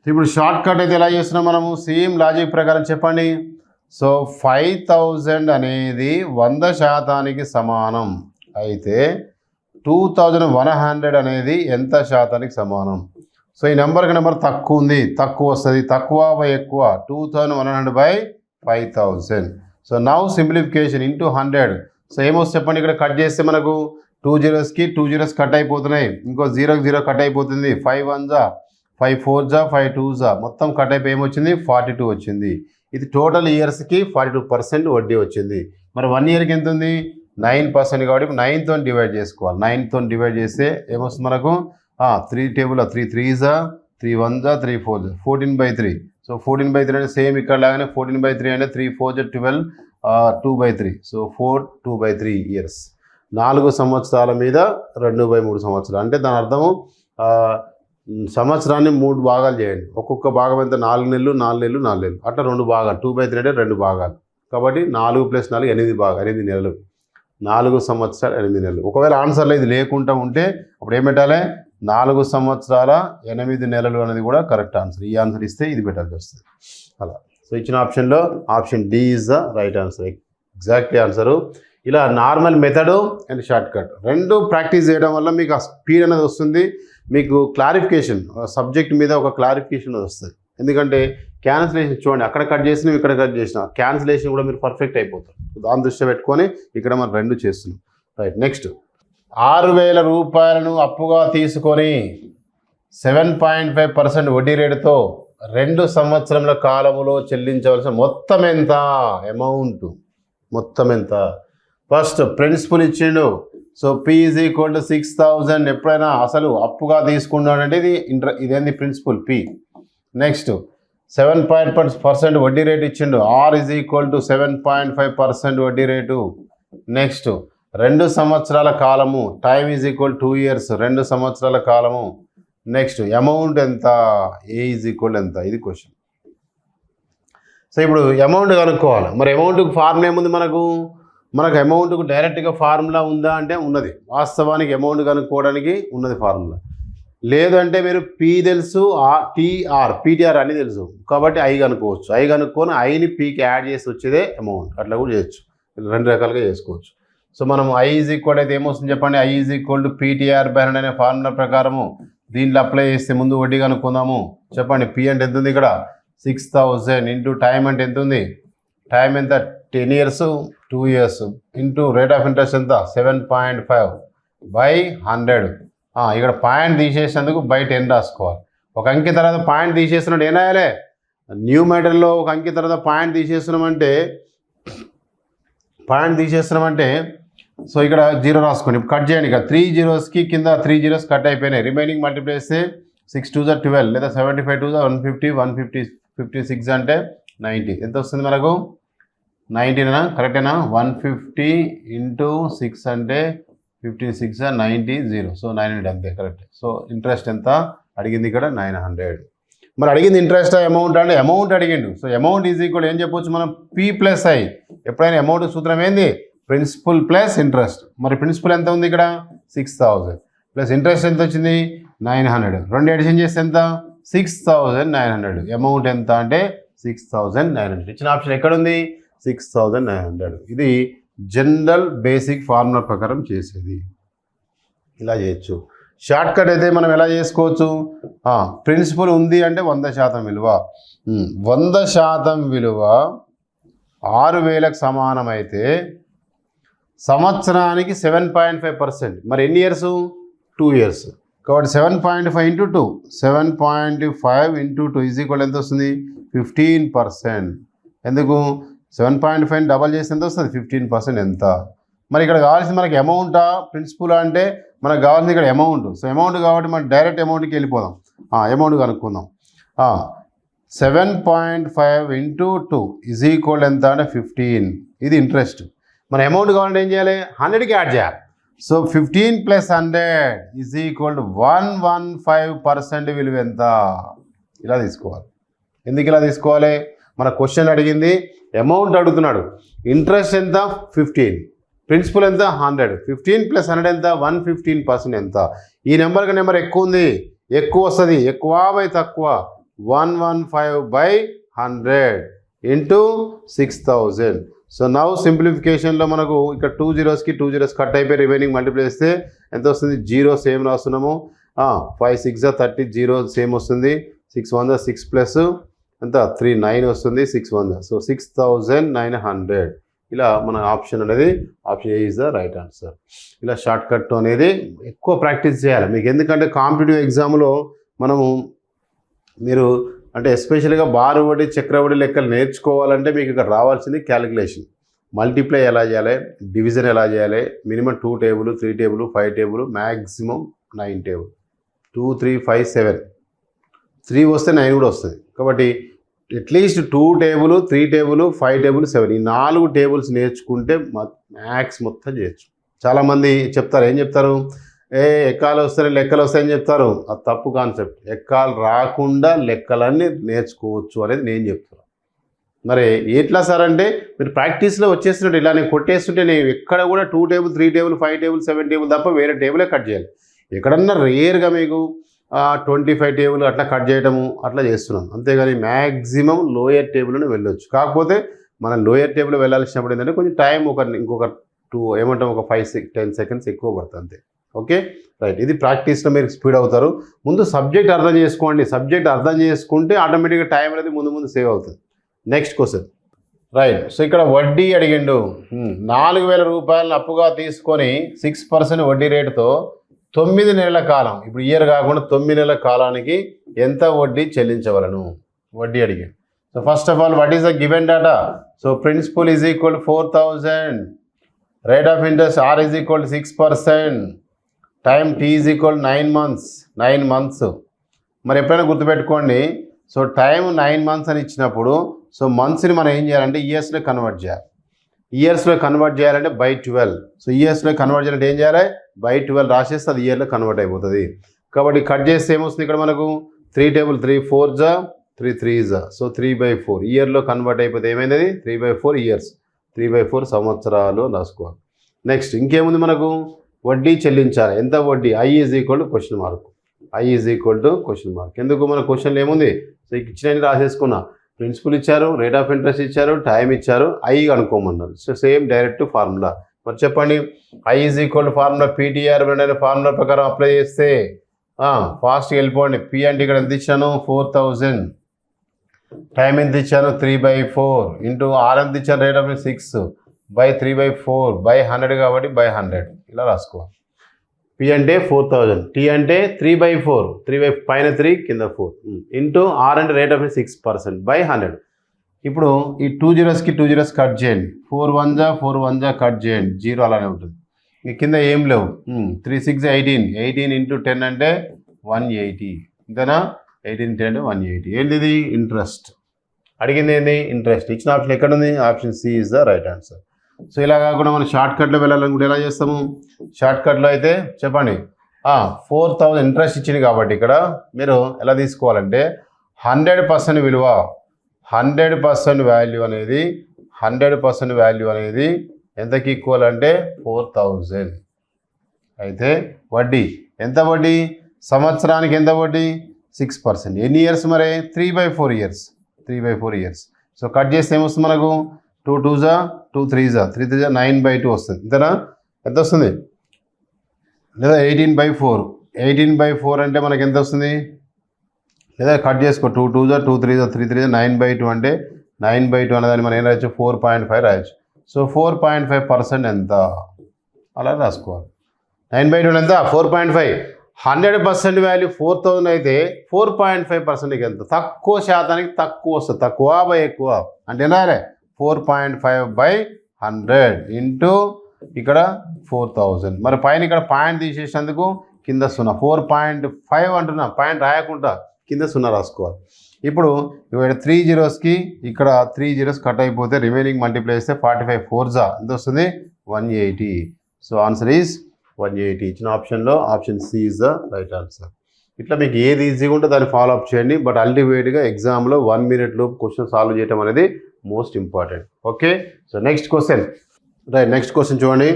ఇప్పుడు షార్ట్ కట్ అయితే ఎలా చేస్తున్నాం మనము, సేమ్ లాజిక్ ప్రకారం చెప్పండి. సో 5000 అనేది 100% సమానం అయితే 2100 అనేది ఎంత శాతానికి సమానం? సో ఈ నెంబర్ తక్కువ ఉంది, తక్కువ వస్తుంది, తక్కువ బై ఎక్కువ 2100/5000. So now simplification into 100. So ఏమొస్తుంది చెప్పండి, ఇక్కడ కట్ చేస్తే మనకు 2 zeros కి 2 zeros కట్ అయిపోతున్నాయి, ఇంకో 0 కట్ అయిపోతుంది, 5 1s 5 4s 5 2s మొత్తం కట్ అయిపోయి ఏమొచ్చింది 42 వచ్చింది. ఇది టోటల్ ఇయర్స్కి 42% వడ్డీ వచ్చింది. మరి 1 yearకి ఎంత ఉంది 9% కాబట్టి 9తో డివైడ్ చేసుకోవాలి. 9తో డివైడ్ చేస్తే ఏమొస్తుంది మనకు 3 table 3 3s 3 1s 3 4s 14/3. So 14/3 అంటే సేమ్ ఇక్కడ లాగానే 14/3 అంటే 3 4s 12 2/3. So 4 2/3 years. 4 సంవత్సరాల మీద 2/3 సంవత్సరాలు అంటే దాని అర్థము సంవత్సరాన్ని 3 భాగాలు చేయండి. ఒక్కొక్క భాగం ఎంత 4 నెలలు 4 నెలలు 4 నెలలు అట్లా 2 భాగాలు 2/3 అంటే 2 భాగాలు కాబట్టి 4 + 4 8 నెలలు 4 సంవత్సరాలు 8 నెలలు. ఒకవేళ ఆన్సర్లో ఇది లేకుండా ఉంటే అప్పుడు ఏం పెట్టాలి 4 సంవత్సరాల 8 నెలలు అనేది కూడా కరెక్ట్ ఆన్సర్. ఈ ఆన్సర్ ఇస్తే ఇది పెట్టాల్సి వస్తుంది అలా. సో ఇచ్చిన ఆప్షన్లో option D is the right answer, exactly answer. ఇలా normal method and shortcut రెండు ప్రాక్టీస్ చేయడం వల్ల మీకు ఆ స్పీడ్ అనేది వస్తుంది, మీకు క్లారిఫికేషన్ సబ్జెక్ట్ మీద ఒక క్లారిఫికేషన్ వస్తుంది. ఎందుకంటే క్యాన్సిలేషన్ చూడండి, అక్కడ కట్ చేసినా ఇక్కడ కట్ చేసిన క్యాన్సిలేషన్ కూడా మీరు పర్ఫెక్ట్ అయిపోతారు. దాని దృష్టిలో పెట్టుకొని ఇక్కడ మనం 2 చేస్తున్నాం. రైట్, నెక్స్ట్ 6000 రూపాయలను అప్పుగా తీసుకొని 7.5% వడ్డీ రేటుతో 2 సంవత్సరముల కాలములో చెల్లించవలసిన మొత్తం ఎంత? అమౌంట్ మొత్తం ఎంత? ఫస్ట్ ప్రిన్సిపల్ ఇచ్చిండు. So P = 6000. ఎప్పుడైనా అసలు అప్పుగా తీసుకున్నాడంటే ఇదేంది ప్రిన్సిపల్ P. నెక్స్ట్ 7.5% వడ్డీ రేటు ఇచ్చిండు. R = 7.5% వడ్డీ రేటు. నెక్స్ట్ 2 సంవత్సరాల కాలము, టైమ్ = 2 years, 2 సంవత్సరాల కాలము. నెక్స్ట్ అమౌంట్ ఎంత? A = ఎంత? ఇది క్వశ్చన్. సో ఇప్పుడు అమౌంట్ కనుక్కోవాలి. మరి అమౌంట్కి ఫార్ములా ఏముంది మనకు అమౌంట్కు డైరెక్ట్గా ఫార్ములా ఉందా అంటే ఉన్నది. వాస్తవానికి అమౌంట్ కనుక్కోవడానికి ఉన్నది ఫార్ములా. లేదంటే మీరు P తెలుసు, PTR అని తెలుసు కాబట్టి I కనుక్కోవచ్చు. I కనుక్కొని Iని Pకి యాడ్ చేసి వచ్చేదే అమౌంట్. అట్లా కూడా చేయొచ్చు, 2 రకాలుగా చేసుకోవచ్చు. సో మనం I = అయితే ఏమొస్తుంది చెప్పండి, I = PTR/100 అనే ఫార్ములా ప్రకారము దీంట్లో అప్లై చేస్తే ముందు వడ్డీ కనుక్కుందాము. చెప్పండి, P అంటే ఎంత ఉంది ఇక్కడ 6000 ఇంటూ టైం అంటే ఎంత ఉంది, టైం ఎంత 10 years 2 years into rate of interest ఎంత 7.5/100. ఇక్కడ పాయింట్ తీసేసినందుకు బై 10 రాసుకోవాలి. ఒక అంకి తర్వాత పాయింట్ తీసేస్తున్నట్టు ఏం రాయాలి, న్యూ మెథడ్లో ఒక అంకి తర్వాత పాయింట్ తీసేస్తున్నామంటే సో ఇక్కడ 0 రాసుకోండి. ఇప్పుడు కట్ చేయండి. ఇక 3 zeros కింద 3 zeros కట్ అయిపోయినాయి. రిమైనింగ్ మల్టిప్లై చేస్తే 6 2s 12 లేదా 75 2s 150 150 56 అంటే 90. ఎంత వస్తుంది మనకు 90 కరెక్టేనా? 150 × 6 అంటే 56 90 0. సో 900 అంతే కరెక్ట్. సో ఇంట్రెస్ట్ ఎంత అడిగింది ఇక్కడ 900. మరి అడిగింది ఇంట్రెస్ట్ అమౌంట్ అంటే అమౌంట్ అడిగిండు. సో అమౌంట్ = ఏం చెప్పొచ్చు మనం P+I. ఎప్పుడైనా అమౌంట్ సూత్రం ఏంది ప్రిన్సిపల్ ప్లస్ ఇంట్రెస్ట్. మరి ప్రిన్సిపల్ ఎంత ఉంది ఇక్కడ 6000 ప్లస్ ఇంట్రెస్ట్ ఎంత వచ్చింది 900. 2 అడిషన్ చేస్తే ఎంత 6900. అమౌంట్ ఎంత అంటే 6900. ఇచ్చిన ఆప్షన్ ఎక్కడ ఉంది 6900. ఇది జనరల్ బేసిక్ ఫార్ములా ప్రకారం చేసేది. ఇలా చేయొచ్చు. షార్ట్ కట్ అయితే మనం ఎలా చేసుకోవచ్చు, ప్రిన్సిపల్ ఉంది అంటే 100% విలువ, 100% విలువ 6000కి సమానమైతే సంవత్సరానికి 7.5%. మరి ఎన్ని ఇయర్స్ 2 years కాబట్టి 7.5 × 2 7.5 × 2 = ఎంత వస్తుంది 15%. ఎందుకు 7.5 డబల్ చేస్తే ఎంత వస్తుంది 15% ఎంత? మరి ఇక్కడ కావాల్సింది మనకి అమౌంటా ప్రిన్సిపల్ అంటే మనకు కావాల్సింది ఇక్కడ అమౌంట్. సో అమౌంట్ కాబట్టి మనం డైరెక్ట్ అమౌంట్కి వెళ్ళిపోదాం. అమౌంట్ కనుక్కుందాం. 7.5 × 2 = ఎంత అంటే 15. ఇది ఇంట్రెస్ట్. మన అమౌంట్ కావాలంటే ఏం చేయాలి 100కి యాడ్ చేయాలి. సో 15 + 100 = 115% విలువ ఎంత? ఇలా తీసుకోవాలి. ఎందుకు ఇలా తీసుకోవాలి, మన క్వశ్చన్ అడిగింది అమౌంట్ అడుగుతున్నాడు. ఇంట్రెస్ట్ ఎంత 15, ప్రిన్సిపల్ ఎంత 100, 15 + 100 ఎంత 115% ఎంత? ఈ నెంబర్ ఎక్కువ ఉంది, ఎక్కువ వస్తుంది, ఎక్కువ బై తక్కువ 115/100. ఇంటూ 6000. సో నౌ సింప్లిఫికేషన్లో మనకు ఇక్కడ 2 zeros-కి 2 zeros కట్ అయిపోయి రిమైనింగ్ మల్టిప్లై చేస్తే ఎంత వస్తుంది? 0 సేమ్ రాస్తున్నాము. 5 6 30, 0 సేమ్ వస్తుంది. 6 1 6 ప్లస్ ఎంత 3 9 వస్తుంది. 6 1 సో 6900. ఇలా మన ఆప్షన్ అనేది option A is the right answer. ఇలా షార్ట్ కట్ అనేది ఎక్కువ ప్రాక్టీస్ చేయాలి మీకు. ఎందుకంటే కాంపిటేటివ్ ఎగ్జామ్లో మనము మీరు అంటే ఎస్పెషల్గా బారు వడ్డీ చక్రవడ్డీ లెక్కలు నేర్చుకోవాలంటే మీకు ఇక్కడ రావాల్సింది క్యాలిక్యులేషన్. మల్టిప్లై ఎలా చేయాలి, డివిజన్ ఎలా చేయాలి, minimum 2 table 3 table 5 table maximum 9 table 2 3 5 7 3 వస్తే 9 కూడా వస్తుంది. కాబట్టి అట్లీస్ట్ 2 టేబుల్ 3 టేబుల్ 5 టేబుల్ 7 ఈ 4 టేబుల్స్ నేర్చుకుంటే మ్యాథ్స్ మొత్తం చేయొచ్చు. చాలామంది చెప్తారు, ఏం చెప్తారు, ఎక్కాలు వస్తాయి లెక్కలు వస్తాయని చెప్తారు. అది తప్పు కాన్సెప్ట్. ఎక్కాలు రాకుండా లెక్కలన్నీ నేర్చుకోవచ్చు అనేది నేను చెప్తాను. మరి ఎట్లా సార్ అంటే మీరు ప్రాక్టీస్లో వచ్చేసినట్టు ఇలా నేను కొట్టేస్తుంటే నేను ఎక్కడ కూడా 2 టేబుల్ 3 టేబుల్ 5 టేబుల్ 7 టేబుల్ తప్ప వేరే టేబులే కట్ చేయాలి. ఎక్కడన్నా రేర్గా మీకు 25 టేబుల్ అట్లా కట్ చేయడము అట్లా చేస్తున్నాను. అంతేగాని మ్యాక్సిమం లోయర్ టేబుల్ని వెళ్ళొచ్చు. కాకపోతే మనం లోయర్ టేబుల్ వెళ్ళాల్సినప్పుడు ఏంటంటే కొంచెం టైం ఇంకొక 5-10 సెకండ్స్ ఎక్కువ పడుతుంది అంతే. Okay right. ఇది ప్రాక్టీస్లో మీరు స్పీడ్ అవుతారు. ముందు సబ్జెక్ట్ అర్థం చేసుకోండి. సబ్జెక్ట్ అర్థం చేసుకుంటే ఆటోమేటిక్గా టైం అనేది ముందు సేవ్ అవుతుంది. Next question right. సో ఇక్కడ వడ్డీ అడిగిండు. 4000 రూపాయలను అప్పుగా తీసుకొని 6% వడ్డీ రేటుతో 9 నెలల కాలం, ఇప్పుడు ఇయర్ కాకుండా 9 నెలల కాలానికి ఎంత వడ్డీ చెల్లించవలను వడ్డీ అడిగాడు. So first of all what is the given data? So principal is equal 4000, rate of interest R is equal 6%, time T is equal 9 months. మరి ఎప్పుడైనా గుర్తుపెట్టుకోండి, సో టైం 9 మంత్స్ అని ఇచ్చినప్పుడు సో మంత్స్ని మనం ఏం చేయాలంటే ఇయర్స్లో కన్వర్ట్ చేయాలి. ఇయర్స్లో కన్వర్ట్ చేయాలంటే బై 12. సో ఇయర్స్లో కన్వర్ట్ చేయాలంటే ఏం చేయాలి? బై 12 రాసేస్తే అది ఇయర్లో కన్వర్ట్ అయిపోతుంది. కాబట్టి కట్ చేస్తే ఏమొస్తుంది ఇక్కడ మనకు 3 టేబుల్ 3 4 జా 3 3 జా సో 3/4 ఇయర్లో కన్వర్ట్ అయిపోతే ఏమైంది? 3/4 ఇయర్స్, 3/4 సంవత్సరాలు రాసుకోవాలి. నెక్స్ట్ ఇంకేముంది మనకు? వడ్డీ చెల్లించాలి. ఎంత వడ్డీ? I is equal to question mark. I is equal to question mark. ఎందుకు? మన క్వశ్చన్లో ఏముంది? సో ఇచ్చినవి రాసేసుకున్నా. ప్రిన్సిపల్ ఇచ్చారు, రేట్ ఆఫ్ ఇంట్రెస్ట్ ఇచ్చారు, టైం ఇచ్చారు, I కనుక్కోమన్నారు. So same direct formula. మరి చెప్పండి, I is equal to formula PTR అనే ఫార్ములా ప్రకారం అప్లై చేస్తే ఫాస్ట్గా వెళ్ళిపోండి. P అంటే ఇక్కడ ఎంత ఇచ్చాను? 4000. టైం ఎంత ఇచ్చాను? 3/4 ఇంటూ R ఎంత ఇచ్చాను? రేట్ ఆఫ్ 6 బై 3/4 బై 100 కాబట్టి బై 100 ఇలా రాసుకోవాలి. P అంటే 4000, T అంటే 3/4, 3 పైన 3 కింద 4 ఇంటూ R అంటే రేట్ ఆఫ్ 6% బై 100. ఇప్పుడు ఈ 2 zeros-కి 2 zeros కట్ చేయండి. 4 1 జా కట్ చేయండి, 0 అలానే ఉంటుంది. ఈ కింద ఏం లేవు. 3 6 18 ఇంటూ 10 అంటే 180. ఇంతనా 18 10 అంటే 180. ఏంటిది? ఇంట్రెస్ట్. అడిగింది ఏంది? ఇంట్రెస్ట్. ఇచ్చిన ఆప్షన్ ఎక్కడ ఉంది? Option C is the right answer. So ఇలా కాకుండా మనం షార్ట్ కట్లో వెళ్ళాలనుకుంటే ఎలా చేస్తాము? షార్ట్ కట్లో అయితే చెప్పండి, 4000 ఇంట్రెస్ట్ ఇచ్చింది కాబట్టి ఇక్కడ మీరు ఎలా తీసుకోవాలంటే 100% విలువ, 100% వాల్యూ అనేది 100% వాల్యూ అనేది ఎంతకి ఈక్వల్ అంటే 4000. అయితే వడ్డీ ఎంత? వడ్డీ సంవత్సరానికి ఎంత వడ్డీ? 6%. ఎన్ని ఇయర్స్ మరి? 3/4 ఇయర్స్, 3/4 ఇయర్స్. సో కట్ చేస్తే ఏమొస్తుంది మనకు? 2 2 జా 2 3 జా 3 3 జా 9/2 వస్తుంది. ఇంతనా? ఎంత వస్తుంది? లేదా 18/4 అంటే మనకి ఎంత వస్తుంది? లేదా కట్ చేసుకో 2 2 జా 2 3 జా 3 3 జా 9/2 అంటే 9/2 అనేదాన్ని మనం ఏం రాయొచ్చు? 4.5 రాయొచ్చు. సో 4.5% ఎంత అలా రాసుకోవాలి. 9/2 ఎంత? 4.5. 100% వాల్యూ 4000 అయితే 4.5% ఎంత? తక్కువ శాతానికి తక్కువ వస్తుంది. తక్కువ బై ఎక్కువ అంటే రాలే 4.5/100 ఇంటూ ఇక్కడ 4000. మరి పైన ఇక్కడ పాయింట్ తీసేసినందుకు కింద 0. 4.5 అంటున్నా, పాయింట్ రాయకుండా కింద 0 రాసుకోవాలి. ఇప్పుడు ఇక్కడ 3 zeros-కి ఇక్కడ 3 zeros కట్ అయిపోతే రిమైనింగ్ మల్టిప్లై చేస్తే 45 4 జా ఎంత వస్తుంది? 180. So answer is 180. ఇచ్చిన ఆప్షన్లో option C is the right answer. ఇట్లా మీకు ఏది ఈజీగా ఉంటే దాన్ని ఫాలో అప్ చేయండి. బట్ అల్టిమేట్గా ఎగ్జామ్లో 1 minute లోపు క్వశ్చన్ సాల్వ్ చేయడం అనేది most important. Okay, so next question right. Next question చూడండి.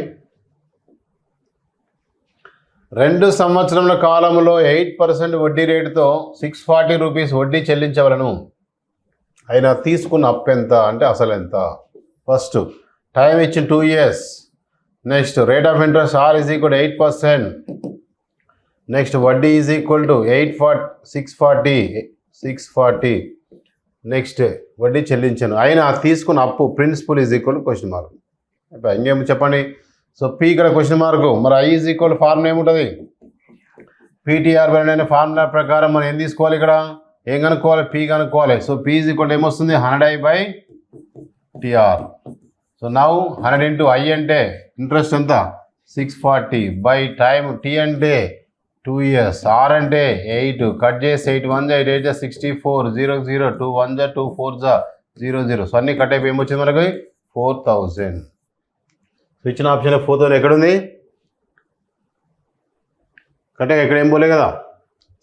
2 సంవత్సరముల కాలంలో 8% వడ్డీ రేటుతో 640 రూపీస్ వడ్డీ చెల్లించవలను. ఆయన తీసుకున్న అప్పు ఎంత అంటే అసలు ఎంత. ఫస్ట్ టైం ఇచ్చిన 2 years. Next rate of interest R is equal 8%. Next వడ్డీ ఈజ్ ఈక్వల్ టు 640. నెక్స్ట్ వడ్డీ చెల్లించాను. అయినా తీసుకున్న అప్పు principal is equal question mark. ఇంకేం చెప్పండి. సో పీ ఇక్కడ క్వశ్చన్ మార్కు. మరి ఐ ఈజ్ ఈక్వల్ ఫార్ములా ఏముంటుంది, పీటీఆర్ బై అనే ఫార్ములా ప్రకారం మనం ఏం తీసుకోవాలి, ఇక్కడ ఏం కనుక్కోవాలి, పీ కనుక్కోవాలి. సో పీ ఈజ్ ఈక్వల్ ఏమొస్తుంది 100/TR. So now 100 into I అంటే ఇంట్రెస్ట్ ఎంత 640 బై టైం టీ అంటే 2 years, ఆర్ అంటే 8, కట్ చేసి 8 1 8 8 64, 0 0 2 1 2 4 0 0. సో అన్నీ కట్ అయిపోయి ఏమొచ్చింది మనకి 4000. సో ఇచ్చిన ఆప్షన్ 4000 ఎక్కడుంది, కరెక్ట్గా ఇక్కడ ఏం పోలే కదా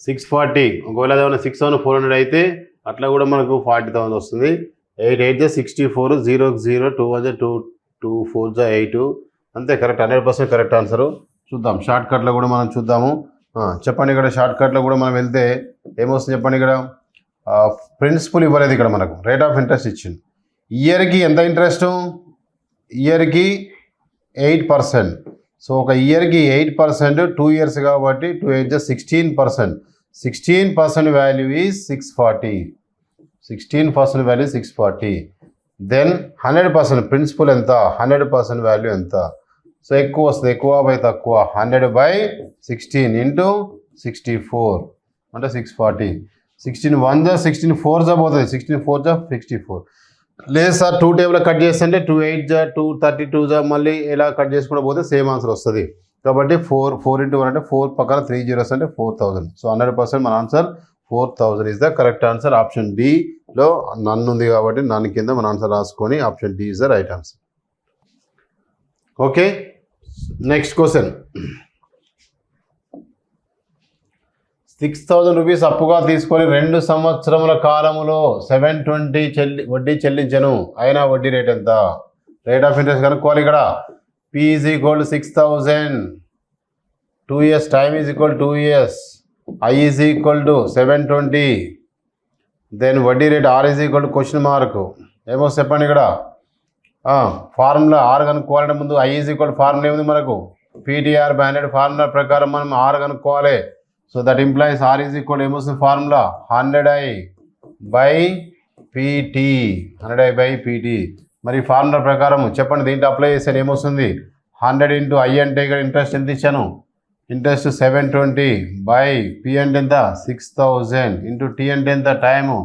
640. ఒకవేళ ఏమైనా 6400 అయితే అట్లా కూడా మనకు 40,000 వస్తుంది. 8 8 64, 0 0 2 1 2 2 4 8. అంతే కరెక్ట్, 100% కరెక్ట్ ఆన్సరు. చూద్దాం షార్ట్ కట్లో కూడా మనం చూద్దాము. చెప్పండి ఇక్కడ షార్ట్ కట్లో కూడా మనం వెళ్తే ఏమొస్తుంది చెప్పండి. ఇక్కడ ప్రిన్సిపల్ ఇవ్వలేదు, ఇక్కడ మనకు రేట్ ఆఫ్ ఇంట్రెస్ట్ ఇచ్చింది. ఇయర్కి ఎంత ఇంట్రెస్ట్, ఇయర్కి 8%. సో ఒక ఇయర్కి 8%, 2 years కాబట్టి 2 8 16%. 16% value is 640. 16% value 640. Then 100% principal ఎంత, 100% వాల్యూ ఎంత. సో ఎక్కువ వస్తుంది, ఎక్కువ బై తక్కువ 100/16 ఇంటూ 64 అంటే 640. 16 1 16 4 పోతుంది, 16 4 64. లేదు సార్ 2 టేబుల్ కట్ చేస్తుంటే 2 8 2 32 మళ్ళీ ఇలా కట్ చేసుకుంటూ పోతే సేమ్ ఆన్సర్ వస్తుంది. కాబట్టి 4 ఇంటూ 1 అంటే 4 పక్కన 3 zeros అంటే 4000. సో 100% మన answer 4000 is the correct answer. Option డిలో నన్ను ఉంది కాబట్టి నన్ను కింద మన ఆన్సర్ రాసుకొని option D is the right answer. Okay, next question. 6000 rupees అప్పుగా తీసుకొని 2 సంవత్సరముల కాలములో 720 వడ్డీ చెల్లించను. అయినా వడ్డీ రేట్ ఎంత, రేట్ ఆఫ్ ఇంట్రెస్ట్ కనుక్కోవాలి. ఇక్కడ P is equal 6000, 2 years, time is equal 2 years, I is equal to 720. Then వడ్డీ rate R is equal to question mark. ఏమో చెప్పండి ఇక్కడ ఫార్ములా ఆర్ కనుక్కోవాలంటే ముందు I ఈజ్ ఈక్వల్ ఫార్ములా ఏముంది మనకు, పీటీఆర్ బై 100 ఫార్ములా ప్రకారం మనం ఆర్ కనుక్కోవాలి. So that implies are is equal ఏమొస్తుంది ఫార్ములా 100I/PT. 100I/PT. మరి ఫార్ములా ప్రకారం చెప్పండి దీంట్లో అప్లై చేస్తే ఏమొస్తుంది, 100 ఇంటూ ఐ అంటే ఇక్కడ ఇంట్రెస్ట్ ఎంత ఇచ్చాను, ఇంట్రెస్ట్ 720 బై పి అంటే ఎంత 6000 ఇంటూ టీ అంటే ఎంత టైము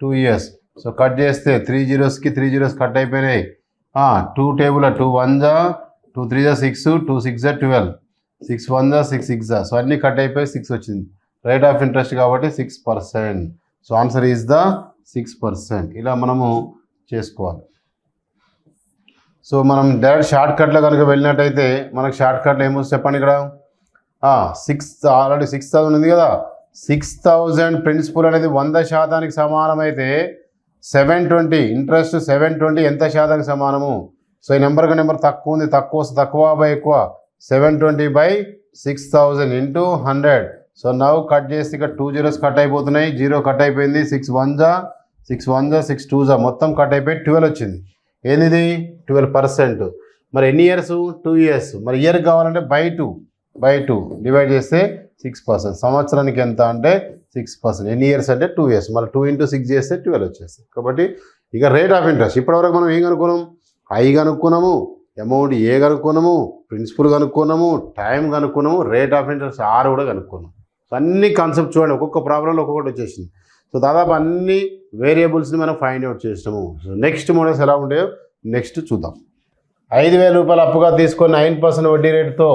2 years. సో కట్ చేస్తే 3 zeros-కి 3 zeros కట్ అయిపోయినాయి. 2 టేబుల్ 2 1 2 3 6 2 6 12 6 1 6 6. సో అన్నీ కట్ అయిపోయి 6 వచ్చింది. రేట్ ఆఫ్ ఇంట్రెస్ట్ కాబట్టి 6%. So answer is the 6%. ఇలా మనము చేసుకోవాలి. సో మనం డైరెక్ట్ షార్ట్ కట్లో కనుక వెళ్ళినట్టయితే మనకు షార్ట్ కట్లో ఏమొస్తుంది చెప్పండి. ఇక్కడ 6 ఆల్రెడీ 6000 ఉంది కదా, 6000 ప్రిన్సిపల్ అనేది 100% సమానమైతే 720 ఇంట్రెస్ట్ 720 ఎంత శాతానికి సమానము. సో ఈ నెంబర్ తక్కువ ఉంది, తక్కువ వస్తుంది, తక్కువ బై ఎక్కువ 720/6000 ఇంటూ 100. సో నవ్వు కట్ చేసి ఇక్కడ 2 zeros కట్ అయిపోతున్నాయి, 0 కట్ అయిపోయింది, 6 1 6 1 6 2 మొత్తం కట్ అయిపోయి 12 వచ్చింది. ఏంది 12%. మరి ఎన్ని ఇయర్స్ 2 years. మరి ఇయర్ కావాలంటే బై 2 డివైడ్ చేస్తే 6%. సంవత్సరానికి ఎంత అంటే 6%. ఎన్ని ఇయర్స్ అంటే 2 years. మళ్ళీ 2 into 6 చేస్తే 12 వచ్చేస్తుంది. కాబట్టి ఇక రేట్ ఆఫ్ ఇంట్రెస్ట్ ఇప్పటివరకు మనం ఏం కనుక్కున్నాం, ఐ కనుక్కున్నాము, అమౌంట్ ఏ కనుక్కున్నాము, ప్రిన్సిపల్ కనుక్కున్నాము, టైం కనుక్కున్నాము, రేట్ ఆఫ్ ఇంట్రెస్ట్ ఆర్ కూడా కనుక్కున్నాం. సో అన్ని కాన్సెప్ట్ చూడండి, ఒక్కొక్క ప్రాబ్లంలో ఒక్కొక్కటి వచ్చేసింది. సో దాదాపు అన్ని వేరియబుల్స్ని మనం ఫైండ్ అవుట్ చేసినాము. సో నెక్స్ట్ మోడల్స్ ఎలా ఉంటాయో నెక్స్ట్ చూద్దాం. 5000 రూపాయలు అప్పుగా తీసుకొని 9% వడ్డీ రేటుతో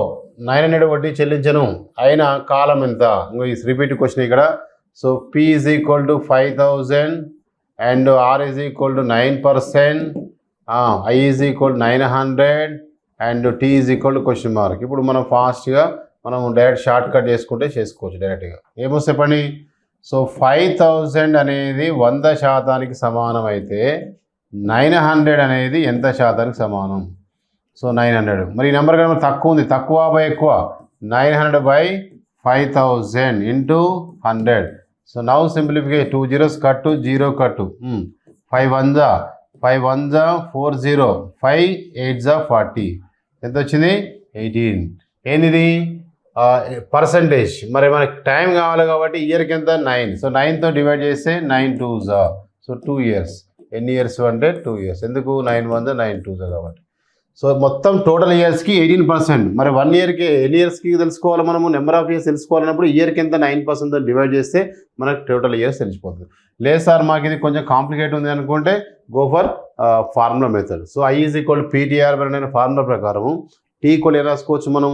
900 వడ్డీ చెల్లించను. అయిన కాలం ఎంత. ఇంకో ఈ రిపీట్ క్వశ్చన్ ఇక్కడ. So P is equal to 5000 and R is equal to 9%, I is equal 900 and T is equal to question mark. ఇప్పుడు మనం ఫాస్ట్గా మనం డైరెక్ట్ షార్ట్ కట్ చేసుకోవచ్చు డైరెక్ట్గా. ఏమొస్తే పని. సో 5000 అనేది 100% సమానం అయితే 900 అనేది ఎంత శాతానికి సమానం. సో 900. మరి ఈ నెంబర్ కనుక తక్కువ ఉంది, తక్కువ బై ఎక్కువ 900/5000 into 100. So now simplification 2 zeros కట్టు 0 కట్టు 5 1 జా 5 1 జా 40 5 8 జా 40 ఎంత వచ్చింది 18. ఏంది పర్సంటేజ్. మరి మనకి టైం కావాలి కాబట్టి ఇయర్కి ఎంత 9. సో 9తో డివైడ్ చేస్తే 9 2 జా. So 2 years. ఎన్ని ఇయర్స్ అంటే 2 ఇయర్స్. ఎందుకు 9 1 జా 9 2 జా కాబట్టి. సో మొత్తం టోటల్ ఇయర్స్కి 18%. మరి 1 ఇయర్కి ఎన్ని ఇయర్స్కి తెలుసుకోవాలి మనము, నెంబర్ ఆఫ్ ఇయర్స్ తెలుసుకోవాలన్నప్పుడు ఇయర్కి ఎంత 9%తో డివైడ్ చేస్తే మనకు టోటల్ ఇయర్స్ తెలిసిపోతుంది. లేదు సార్ మాకు ఇది కొంచెం కాంప్లికేట్ ఉంది అనుకుంటే go for formula method. So I is equal PTR అనే ఫార్ములా ప్రకారం T ఈక్వల్ ఏం రాసుకోవచ్చు మనం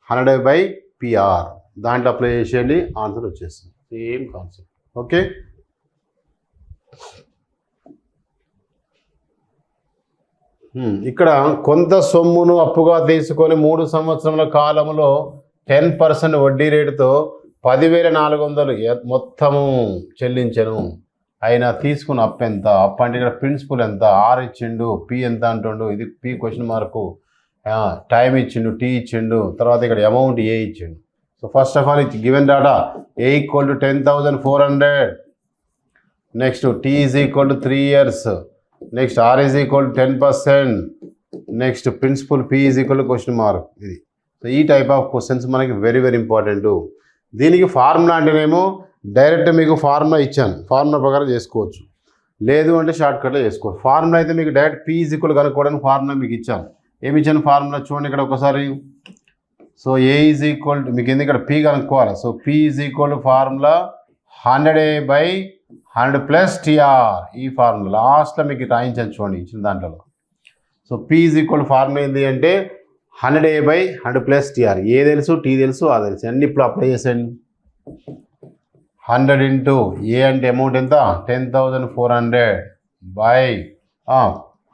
100/PR. దాంట్లో అప్లై చేసేయండి, ఆన్సర్ వచ్చేస్తుంది. Same concept. ఓకే, ఇక్కడ కొంత సొమ్మును అప్పుగా తీసుకొని 3 సంవత్సరముల కాలంలో 10% వడ్డీ రేటుతో 10,400 మొత్తము చెల్లించను. ఆయన తీసుకున్న అప్పు ఎంత, అప్పు అంటే ఇక్కడ ప్రిన్సిపల్ ఎంత, R ఇచ్చిండు, P ఎంత అంటుండు, ఇది P క్వశ్చన్ మార్కు, టైం ఇచ్చిండు, T ఇచ్చిండు, తర్వాత ఇక్కడ అమౌంట్ A ఇచ్చిండు. So first of all given data A equal to 10,400. Next T is equal to 3 years. Next R is equal to 10%. Next principal P is equal to question mark. ఇది so ఈ type of questions మనకి very very important. దీనికి formula అంటేనేమో direct మీకు formula ఇచ్చాను, formula ప్రకారం చేసుకోవచ్చు. లేదు అంటే షార్ట్కట్లో చేసుకోవచ్చు. ఫార్ములా అయితే మీకు డైరెక్ట్ P ఈజ్ ఈక్వల్ కనుక్కోవడానికి ఫార్ములా మీకు ఇచ్చాను. ఏమి ఇచ్చాను ఫార్ములా చూడండి ఇక్కడ ఒకసారి. So A is equal to మీకు ఎందుకు ఇక్కడ P కనుక్కోవాలి. So P is equal to formula 100/100 plus TR. ఈ ఫార్ములా లాస్ట్లో మీకు రాయించాను చూడండి ఇచ్చిన దాంట్లో. So P is equal formula ఏంటి అంటే 100/100 ప్లస్ TR. ఏ తెలుసు, T తెలుసు, ఆ తెలుసు, అన్ని ఇప్పుడు అప్లై చేసేయండి. 100 ఇంటూ A అంటే అమౌంట్ ఎంత 10,400 బై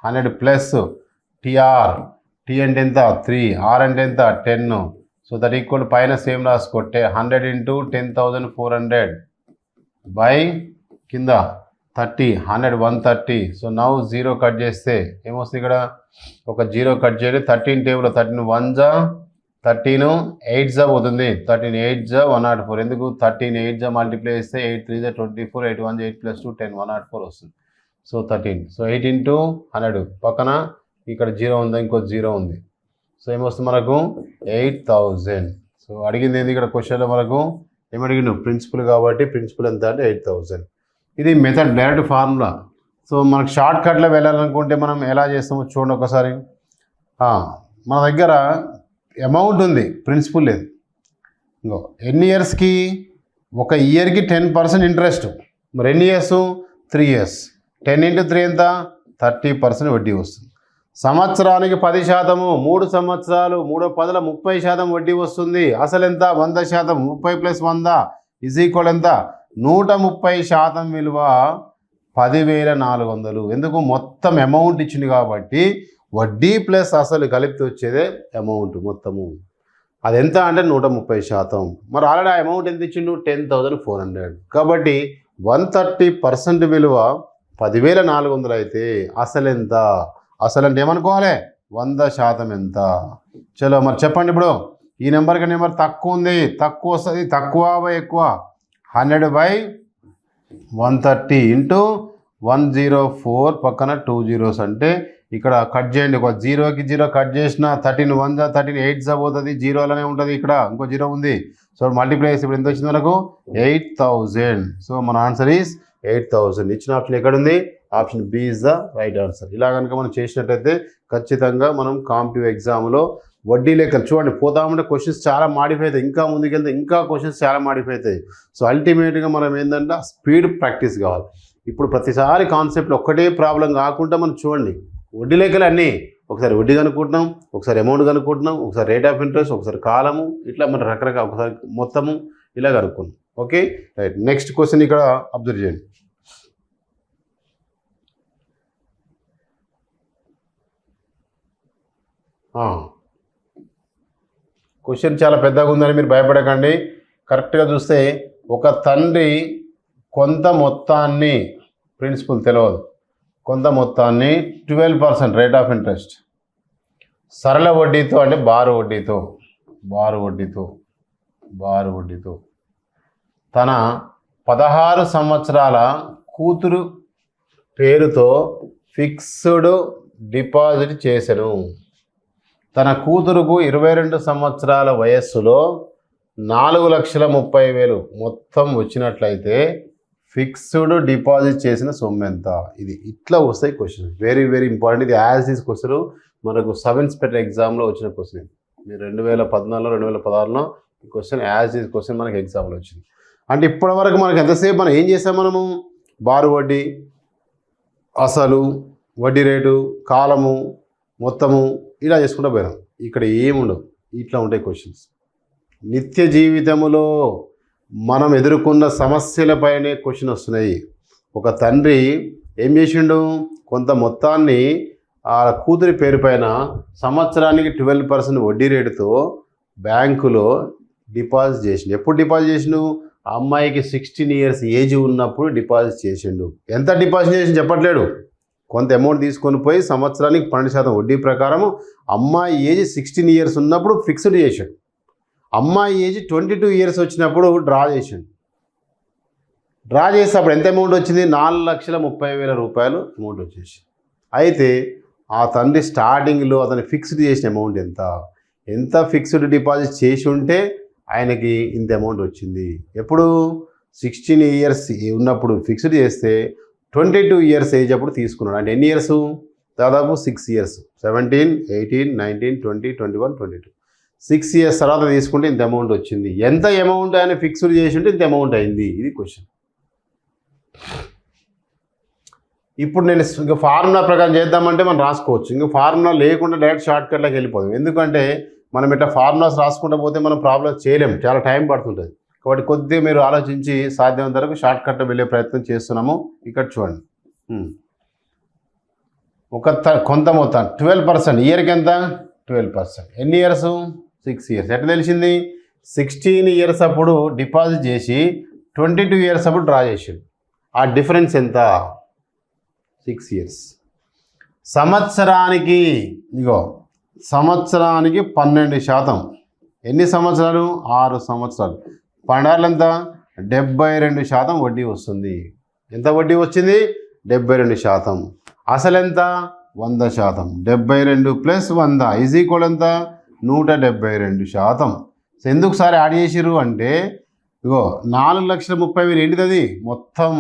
100 ప్లస్ TR. T అంటే ఎంత 3, R అంటే ఎంత 10. సో దట్ ఈక్వల్ పైన సేమ్ రాసుకోండి 100 ఇంటూ 10,400 బై కింద 30, 100 130. సో నౌ 0 కట్ చేస్తే ఏమొస్తుంది ఇక్కడ ఒక 0 కట్ చేయండి. 13 టేబుల్ 13 1 జా 13 8 జా పోతుంది. 13 8 జా 104. ఎందుకు 13 8 జా మల్టిప్లై చేస్తే 8 3 జా 24, 8 1 8 + 2 10 104 వస్తుంది. సో 13. సో 8 ఇంటూ 100 పక్కన ఇక్కడ 0 ఉందా, ఇంకో 0 ఉంది. సో ఏమొస్తుంది మనకు 8,000. సో అడిగింది ఏంది ఇక్కడ క్వశ్చన్లో మనకు ఏమడిగిండు ప్రిన్సిపల్ కాబట్టి ప్రిన్సిపల్ ఎంత అంటే 8,000. ఇది మెథడ్ డైరెక్ట్ ఫార్ములా. సో మనకు షార్ట్ కట్లో వెళ్ళాలనుకుంటే మనం ఎలా చేస్తామో చూడండి ఒకసారి. మన దగ్గర అమౌంట్ ఉంది, ప్రిన్సిపల్ లేదు. ఇంకో ఎన్ని ఇయర్స్కి, ఒక ఇయర్కి 10% ఇంట్రెస్ట్. మరి ఎన్ని ఇయర్స్ 3 years. 10 × 3 ఎంత 30% వడ్డీ వస్తుంది. సంవత్సరానికి 10%, 3 సంవత్సరాలు 3 10 30% వడ్డీ వస్తుంది. అసలు ఎంత 100%, 30 + 100 ఈజ్ ఈక్వల్ ఎంత 130% విలువ 10,400. ఎందుకు మొత్తం అమౌంట్ ఇచ్చింది కాబట్టి వడ్డీ ప్లస్ అసలు కలిపి వచ్చేదే అమౌంట్ మొత్తము. అది ఎంత అంటే 130%. మరి ఆల్రెడీ ఆ అమౌంట్ ఎంత ఇచ్చిండు 10,400. కాబట్టి 130% విలువ 10,400 అయితే అసలు ఎంత, అసలు అంటే ఏమనుకోవాలి 100% ఎంత. చలో మరి చెప్పండి. ఇప్పుడు ఈ నెంబర్కి నెంబర్ తక్కువ ఉంది, తక్కువ వస్తుంది, తక్కువ ఎక్కువ 100/130 ఇంటూ 104 పక్కన 2 zeros అంటే ఇక్కడ కట్ చేయండి. ఒక 0కి 0 కట్ చేసిన 13 1 జా 13 8 జా పోతుంది, 0 అలానే ఉంటుంది. ఇక్కడ ఇంకో 0 ఉంది. సో మల్టిప్లై చేసి ఇప్పుడు ఎంత వచ్చింది మనకు 8,000. సో మన ఆన్సర్ ఈజ్ 8,000. ఇచ్చిన ఆప్షన్ ఎక్కడుంది, option B is the right answer. ఇలా కనుక మనం చేసినట్టయితే ఖచ్చితంగా మనం కాంపిటివ్ ఎగ్జామ్లో వడ్డీ లెక్కలు చూడండి పోతామంటే క్వశ్చన్స్ చాలా మాడిఫై అవుతాయి. ఇంకా ముందుకెళ్తే ఇంకా క్వశ్చన్స్ చాలా మాడిఫై అవుతాయి. సో అల్టిమేట్గా మనం ఏంటంటే స్పీడ్ ప్రాక్టీస్ కావాలి. ఇప్పుడు ప్రతిసారి కాన్సెప్ట్లో ఒక్కటే ప్రాబ్లం కాకుండా మనం చూడండి వడ్డీ లెక్కలు అన్నీ ఒకసారి వడ్డీ కనుక్కుంటున్నాం, ఒకసారి అమౌంట్ కనుక్కుంటున్నాం, ఒకసారి రేట్ ఆఫ్ ఇంట్రెస్ట్, ఒకసారి కాలము, ఇట్లా మనం రకరకాల ఒకసారి మొత్తము ఇలా కనుక్కున్నాం. Okay right. నెక్స్ట్ క్వశ్చన్ ఇక్కడ అబ్జర్వ్ చేయండి. క్వశ్చన్ చాలా పెద్దగా ఉందని మీరు భయపడకండి. కరెక్ట్గా చూస్తే ఒక తండ్రి కొంత మొత్తాన్ని, ప్రిన్సిపల్ తెలియదు, కొంత మొత్తాన్ని 12% రేట్ ఆఫ్ ఇంట్రెస్ట్ సరళ వడ్డీతో అంటే బారు వడ్డీతో తన 16 సంవత్సరాల కూతురు పేరుతో ఫిక్స్డ్ డిపాజిట్ చేసెను. తన కూతురుకు 22 సంవత్సరాల వయస్సులో 4,30,000 మొత్తం వచ్చినట్లయితే ఫిక్స్డ్ డిపాజిట్ చేసిన సొమ్ము ఎంత? ఇది ఇట్లా వస్తాయి క్వశ్చన్. Very very important. ఇది యాజ్ ఈజ్ క్వశ్చన్ మనకు సబ్ ఇన్స్పెక్టర్ ఎగ్జామ్లో వచ్చిన క్వశ్చన్. మీరు 2014లో 2016లో ఈ క్వశ్చన్ యాజ్ ఈజ్ క్వశ్చన్ మనకి ఎగ్జామ్లో వచ్చింది. అంటే ఇప్పటివరకు మనకు ఎంతసేపు మనం ఏం చేసాం? మనము బారు వడ్డీ, అసలు, వడ్డీ రేటు, కాలము, మొత్తము ఇలా చేసుకుంటూ పోయినాం. ఇక్కడ ఏముండవు, ఇట్లా ఉంటాయి క్వశ్చన్స్. నిత్య జీవితంలో మనం ఎదుర్కొన్న సమస్యలపైనే క్వశ్చన్ వస్తున్నాయి. ఒక తండ్రి ఏం చేసిండు? కొంత మొత్తాన్ని ఆ కూతురి పేరు పైన సంవత్సరానికి 12% వడ్డీ రేటుతో బ్యాంకులో డిపాజిట్ చేసిండు. ఎప్పుడు డిపాజిట్ చేసిండు? అమ్మాయికి 16 years ఏజ్ ఉన్నప్పుడు డిపాజిట్ చేసిండు. ఎంత డిపాజిట్ చేసిండు చెప్పట్లేడు. కొంత అమౌంట్ తీసుకొని పోయి సంవత్సరానికి 12% వడ్డీ ప్రకారము అమ్మాయి ఏజ్ 16 years ఉన్నప్పుడు ఫిక్స్డ్ చేశాడు. అమ్మాయి ఏజ్ 22 years వచ్చినప్పుడు డ్రా చేసిండు. డ్రా చేసేటప్పుడు ఎంత అమౌంట్ వచ్చింది? 4,30,000 రూపాయలు అమౌంట్ వచ్చేసి. అయితే ఆ తండ్రి స్టార్టింగ్లో అతను ఫిక్స్డ్ చేసిన అమౌంట్ ఎంత ఫిక్స్డ్ డిపాజిట్ చేసి ఉంటే ఆయనకి ఇంత అమౌంట్ వచ్చింది. ఎప్పుడు? 16 years ఉన్నప్పుడు ఫిక్స్డ్ చేస్తే 22 years ఏజ్ అప్పుడు తీసుకున్నాడు. అంటే ఎన్ని ఇయర్స్? దాదాపు 6 years. 17, 18, 19, 20, 21, 22. 6 years తర్వాత తీసుకుంటే ఇంత అమౌంట్ వచ్చింది. ఎంత అమౌంట్ ఆయన ఫిక్స్డ్ చేసి ఉంటే ఇంత అమౌంట్ అయింది. ఇది క్వశ్చన్. ఇప్పుడు నేను ఇంకా ఫార్ములా ప్రకారం చేద్దామంటే మనం రాసుకోవచ్చు. ఇంకా ఫార్ములా లేకుండా డైరెక్ట్ షార్ట్ కట్లోకి వెళ్ళిపోదాం. ఎందుకంటే మనం ఇట్లా ఫార్ములాస్ రాసుకుంటూ పోతే మనం ప్రాబ్లమ్స్ చేయలేము, చాలా టైం పడుతుంటుంది. కాబట్టి కొద్దిగా మీరు ఆలోచించి సాధ్యమైనంత వరకు షార్ట్ కట్ వెళ్ళే ప్రయత్నం చేస్తున్నాము. ఇక్కడ చూడండి, కొంత మొత్తం 12%. ఇయర్కి ఎంత? 12%. ఎన్ని ఇయర్స్? 6 years. ఎట్లా తెలిసింది? 16 years అప్పుడు డిపాజిట్ చేసి 22 years అప్పుడు డ్రా చేసిండు. ఆ డిఫరెన్స్ ఎంత? 6 years. సంవత్సరానికి 12%. ఎన్ని సంవత్సరాలు? 6 సంవత్సరాలు. 12 ఎంత? 72% వడ్డీ వస్తుంది. ఎంత వడ్డీ వచ్చింది? 72%. అసలు ఎంత? 100%. 72 + 100 = ఎంత? 172%. సో ఎందుకు సార్ యాడ్ చేసిర్రు అంటే 4,30,000 ఏంటిది? అది మొత్తం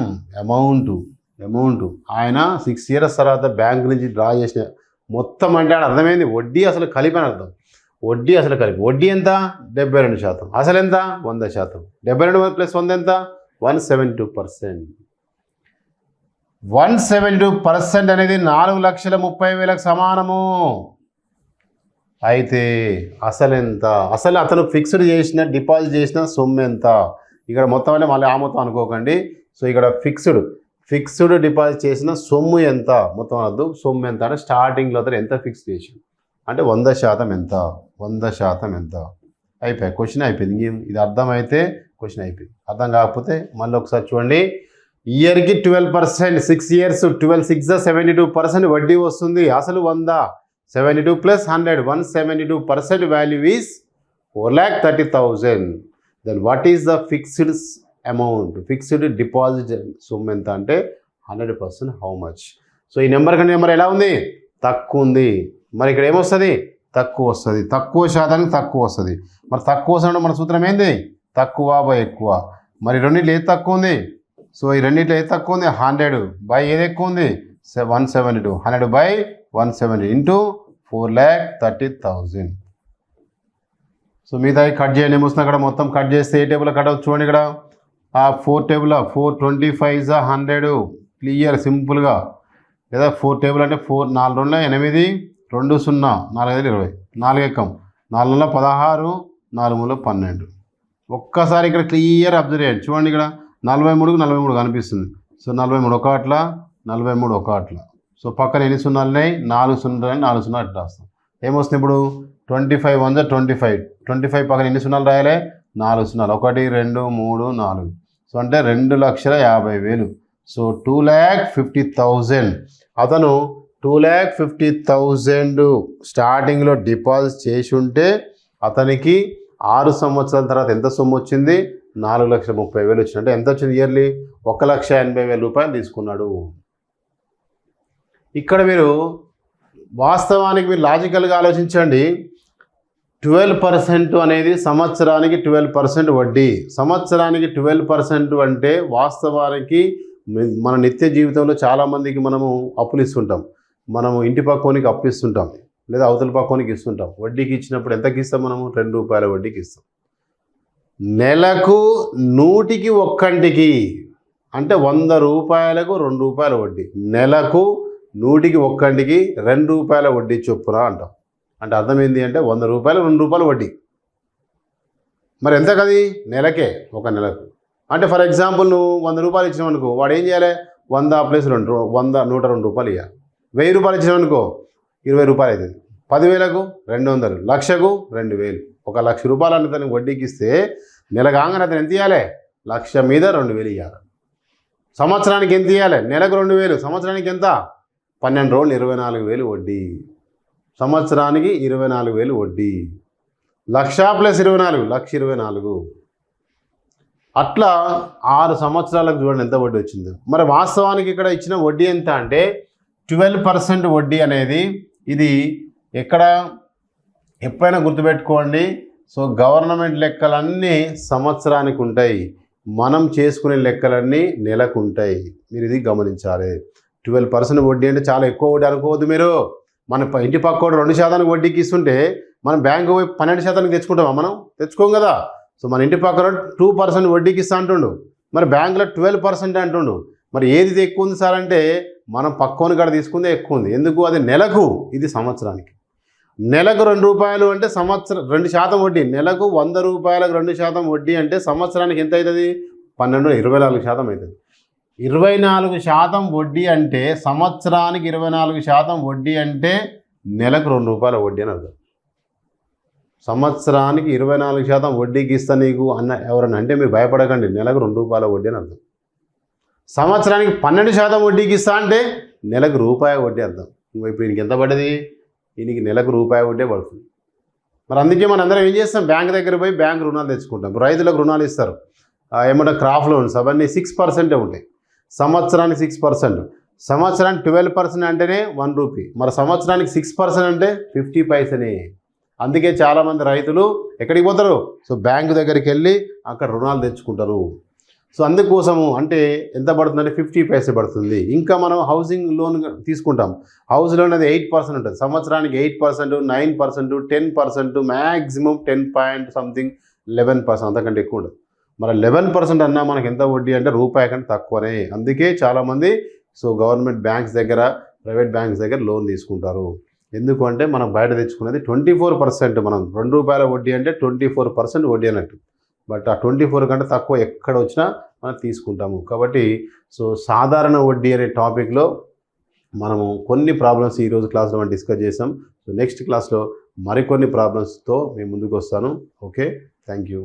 అమౌంట్ ఆయన 6 years తర్వాత బ్యాంక్ నుంచి డ్రా చేసిన మొత్తం. అంటే అర్థమైంది, వడ్డీ అసలు కలిపి అని అర్థం. వడ్డీ అసలు కలిపి. వడ్డీ ఎంత? 72%. అసలు ఎంత? 100%. 72 + 100 ఎంత? 172%. 172% అనేది 4,30,000కు సమానము. అయితే అసలు ఎంత? అసలు అతను ఫిక్స్డ్ చేసిన డిపాజిట్ చేసిన సొమ్ము ఎంత? ఇక్కడ మొత్తం అంటే మళ్ళీ ఆ మొత్తం అనుకోకండి. సో ఇక్కడ ఫిక్స్డ్ డిపాజిట్ చేసిన సొమ్ము ఎంత? మొత్తం అనద్దు, సొమ్ము ఎంత అంటే స్టార్టింగ్లో అతను ఎంత ఫిక్స్ చేసి అంటే 100% ఎంత? 100% ఎంత? అయిపోయి క్వశ్చన్ అయిపోయింది. ఇది అర్థమైతే క్వశ్చన్ అయిపోయింది. అర్థం కాకపోతే మళ్ళీ ఒకసారి చూడండి. ఇయర్కి 12%, 6 years, 12 6 72% వడ్డీ వస్తుంది. అసలు 100, 72 + 100, 172% value is 4,30,000. Then what is the fixed amount? Fixed deposit సొమ్ము ఎంత అంటే 100%. How much? సో ఈ నెంబర్ కంటే నెంబర్ ఎలా ఉంది? తక్కువ ఉంది. మరి ఇక్కడ ఏమొస్తుంది? తక్కువ వస్తుంది. తక్కువ శాతానికి తక్కువ వస్తుంది. మరి తక్కువ వస్తుంది మన సూత్రం ఏంది? తక్కువ బై ఎక్కువ. మరి రెండింటిలో ఏది తక్కువ ఉంది? సో ఈ రెండింటిలో ఏది తక్కువ ఉంది? 100 బై ఏది ఎక్కువ ఉంది? 172. 100 బై 170 ఇంటూ 4,30,000. సో మిగతా కట్ చేయండి. ఏమొస్తుంది అక్కడ? మొత్తం కట్ చేస్తే ఏ టేబుల్ కట్ అవుతుంది చూడండి. ఇక్కడ 4 టేబుల్ 425 100 క్లియర్ సింపుల్గా. లేదా 4 టేబుల్ అంటే 4 4 2 8 2 0 4 5 20 4 ఎక్కం 4 16 4 12. ఒక్కసారి ఇక్కడ క్లియర్ అబ్జర్వ్ చేయండి. చూడండి ఇక్కడ 43కు 43 కనిపిస్తుంది. సో 43 ఒక అట్లా, 43 ఒక అట్లా. సో పక్కన ఎన్ని సున్నాలు ఉన్నాయి? 4 సున్నాలు, 4 సున్నాలు అట్లా రాస్తాం. ఏమొస్తుంది ఇప్పుడు? 25 1 25. 25 పక్కన ఎన్ని సున్నాలు రాయాలి? 4 సున్నాలు. 1 2 3 4. సో అంటే 2,50,000. సో 2,50,000. అతను 2,50,000 స్టార్టింగ్లో డిపాజిట్ చేసి ఉంటే అతనికి 6 సంవత్సరాల తర్వాత ఎంత సొమ్ము వచ్చింది? 4,30,000 వచ్చింది. అంటే ఎంత వచ్చింది? ఇయర్లీ 1,80,000 రూపాయలు తీసుకున్నాడు. ఇక్కడ మీరు వాస్తవానికి మీరు లాజికల్గా ఆలోచించండి. 12% అనేది సంవత్సరానికి 12% వడ్డీ. సంవత్సరానికి 12% అంటే వాస్తవానికి మన నిత్య జీవితంలో చాలామందికి మనము అప్పులు ఇస్తుంటాం. మనము ఇంటి పక్కోనికి అప్పు ఇస్తుంటాం, లేదా అవతల పక్కోనికి ఇస్తుంటాం. వడ్డీకి ఇచ్చినప్పుడు ఎంతకి ఇస్తాం? మనము ₹2 వడ్డీకి ఇస్తాం. నెలకు 100కి 1 అంటే ₹100కు ₹2 వడ్డీ. నెలకు 100కి 1 ₹2 వడ్డీ చొప్పున అంటాం. అంటే అర్థం ఏంటి అంటే ₹100 ₹2 వడ్డీ. మరి ఎంత కది? నెలకే, ఒక నెలకు. అంటే ఫర్ ఎగ్జాంపుల్ నువ్వు ₹100 ఇచ్చినావు అనుకో, వాడు ఏం చేయాలి? 100 + 2 100 ₹102 ఇవ్వాలి. ₹1000 ఇచ్చినావు అనుకో ₹20 అవుతుంది. 10,000కు 200, లక్షకు 2,000. ₹1,00,000 అని తనకి వడ్డీకి ఇస్తే నెల కాగానే అతను ఎంత ఇవ్వాలి? 1,00,000 మీద 2,000 ఇవ్వాలి. సంవత్సరానికి ఎంత ఇవ్వాలి? నెలకు 2,000, సంవత్సరానికి ఎంత? 12 రోజులు 24,000 వడ్డీ. సంవత్సరానికి 24,000 వడ్డీ. 1,00,000 + 24 1,24,000. అట్లా 6 సంవత్సరాలకు చూడండి ఎంత వడ్డీ వచ్చింది. మరి వాస్తవానికి ఇక్కడ ఇచ్చిన వడ్డీ ఎంత అంటే 12% వడ్డీ అనేది ఇది ఎక్కడ ఎప్పుడైనా గుర్తుపెట్టుకోండి. సో గవర్నమెంట్ లెక్కలన్నీ సంవత్సరానికి ఉంటాయి, మనం చేసుకునే లెక్కలన్నీ నెలకు ఉంటాయి. మీరు ఇది గమనించాలి. 12% వడ్డీ అంటే చాలా ఎక్కువ వడ్డీ అనుకోవద్దు మీరు. మన ఇంటి పక్కోడు 2% వడ్డీకి ఇస్తుంటే మనం బ్యాంకు పోయి 12% తెచ్చుకుంటామా? మనం తెచ్చుకోం కదా. సో మన ఇంటి పక్కన 2% వడ్డీకి ఇస్తా అంటుండు, మరి బ్యాంకులో 12% అంటుండు. మరి ఏది ఎక్కువ ఉంది సార్ అంటే మనం పక్కోని కాడ తీసుకుందే ఎక్కువ ఉంది. ఎందుకు? అది నెలకు, ఇది సంవత్సరానికి. నెలకు ₹2 అంటే సంవత్సరం 2% వడ్డీ. నెలకు ₹100కు 2% వడ్డీ అంటే సంవత్సరానికి ఎంత అవుతుంది? 24% అవుతుంది. 24% వడ్డీ అంటే సంవత్సరానికి 24% వడ్డీ అంటే నెలకు ₹2 వడ్డీ అని అర్థం. సంవత్సరానికి 24% వడ్డీకి ఇస్తా నీకు అన్న ఎవరన్నా అంటే మీరు భయపడకండి, నెలకు ₹2 వడ్డీ అని అర్థం. సంవత్సరానికి 12% వడ్డీకి ఇస్తా అంటే నెలకు ₹1 వడ్డీ అర్థం. ఇప్పుడు ఈయనకి ఎంత పడ్డది? ఈయనకి నెలకు ₹1 వడ్డీ పడుతుంది. మరి అందుకే మనం అందరం ఏం చేస్తాం? బ్యాంక్ దగ్గర పోయి బ్యాంక్ రుణాలు తెచ్చుకుంటాం. రైతులకు రుణాలు ఇస్తారు, ఏమంటే క్రాప్ లోన్స్, అవన్నీ 6% ఉంటాయి. సంవత్సరానికి 6%. సంవత్సరానికి 12% అంటేనే ₹1. మరి సంవత్సరానికి 6% అంటే 50 పైసనే. అందుకే చాలామంది రైతులు ఎక్కడికి పోతారు? సో బ్యాంకు దగ్గరికి వెళ్ళి అక్కడ రుణాలు తెచ్చుకుంటారు. సో అందుకోసము అంటే ఎంత పడుతుందంటే 50 పైసే పడుతుంది. ఇంకా మనం హౌసింగ్ లోన్ తీసుకుంటాం. హౌస్ లోన్ అనేది 8% ఉంటుంది. సంవత్సరానికి 8%, 9%, 10%, మ్యాక్సిమం 10.11%, అంతకంటే ఎక్కువ ఉండదు. మరి 11% అన్నా మనకి ఎంత వడ్డీ అంటే ₹1 కంటే తక్కువనే. అందుకే చాలామంది సో గవర్నమెంట్ బ్యాంక్స్ దగ్గర, ప్రైవేట్ బ్యాంక్స్ దగ్గర లోన్ తీసుకుంటారు. ఎందుకు అంటే మనం బయట తెచ్చుకునేది 24%. మనం ₹2 వడ్డీ అంటే 24% వడ్డీ అన్నట్టు. బట్ ఆ 24 కంటే తక్కువ ఎక్కడ వచ్చినా మనం తీసుకుంటాము. కాబట్టి సో సాధారణ వడ్డీ అనే టాపిక్లో మనము కొన్ని ప్రాబ్లమ్స్ ఈరోజు క్లాస్లో మనం డిస్కస్ చేసాం. సో నెక్స్ట్ క్లాస్లో మరికొన్ని ప్రాబ్లమ్స్తో మేము ముందుకు వస్తాను. Okay, thank you.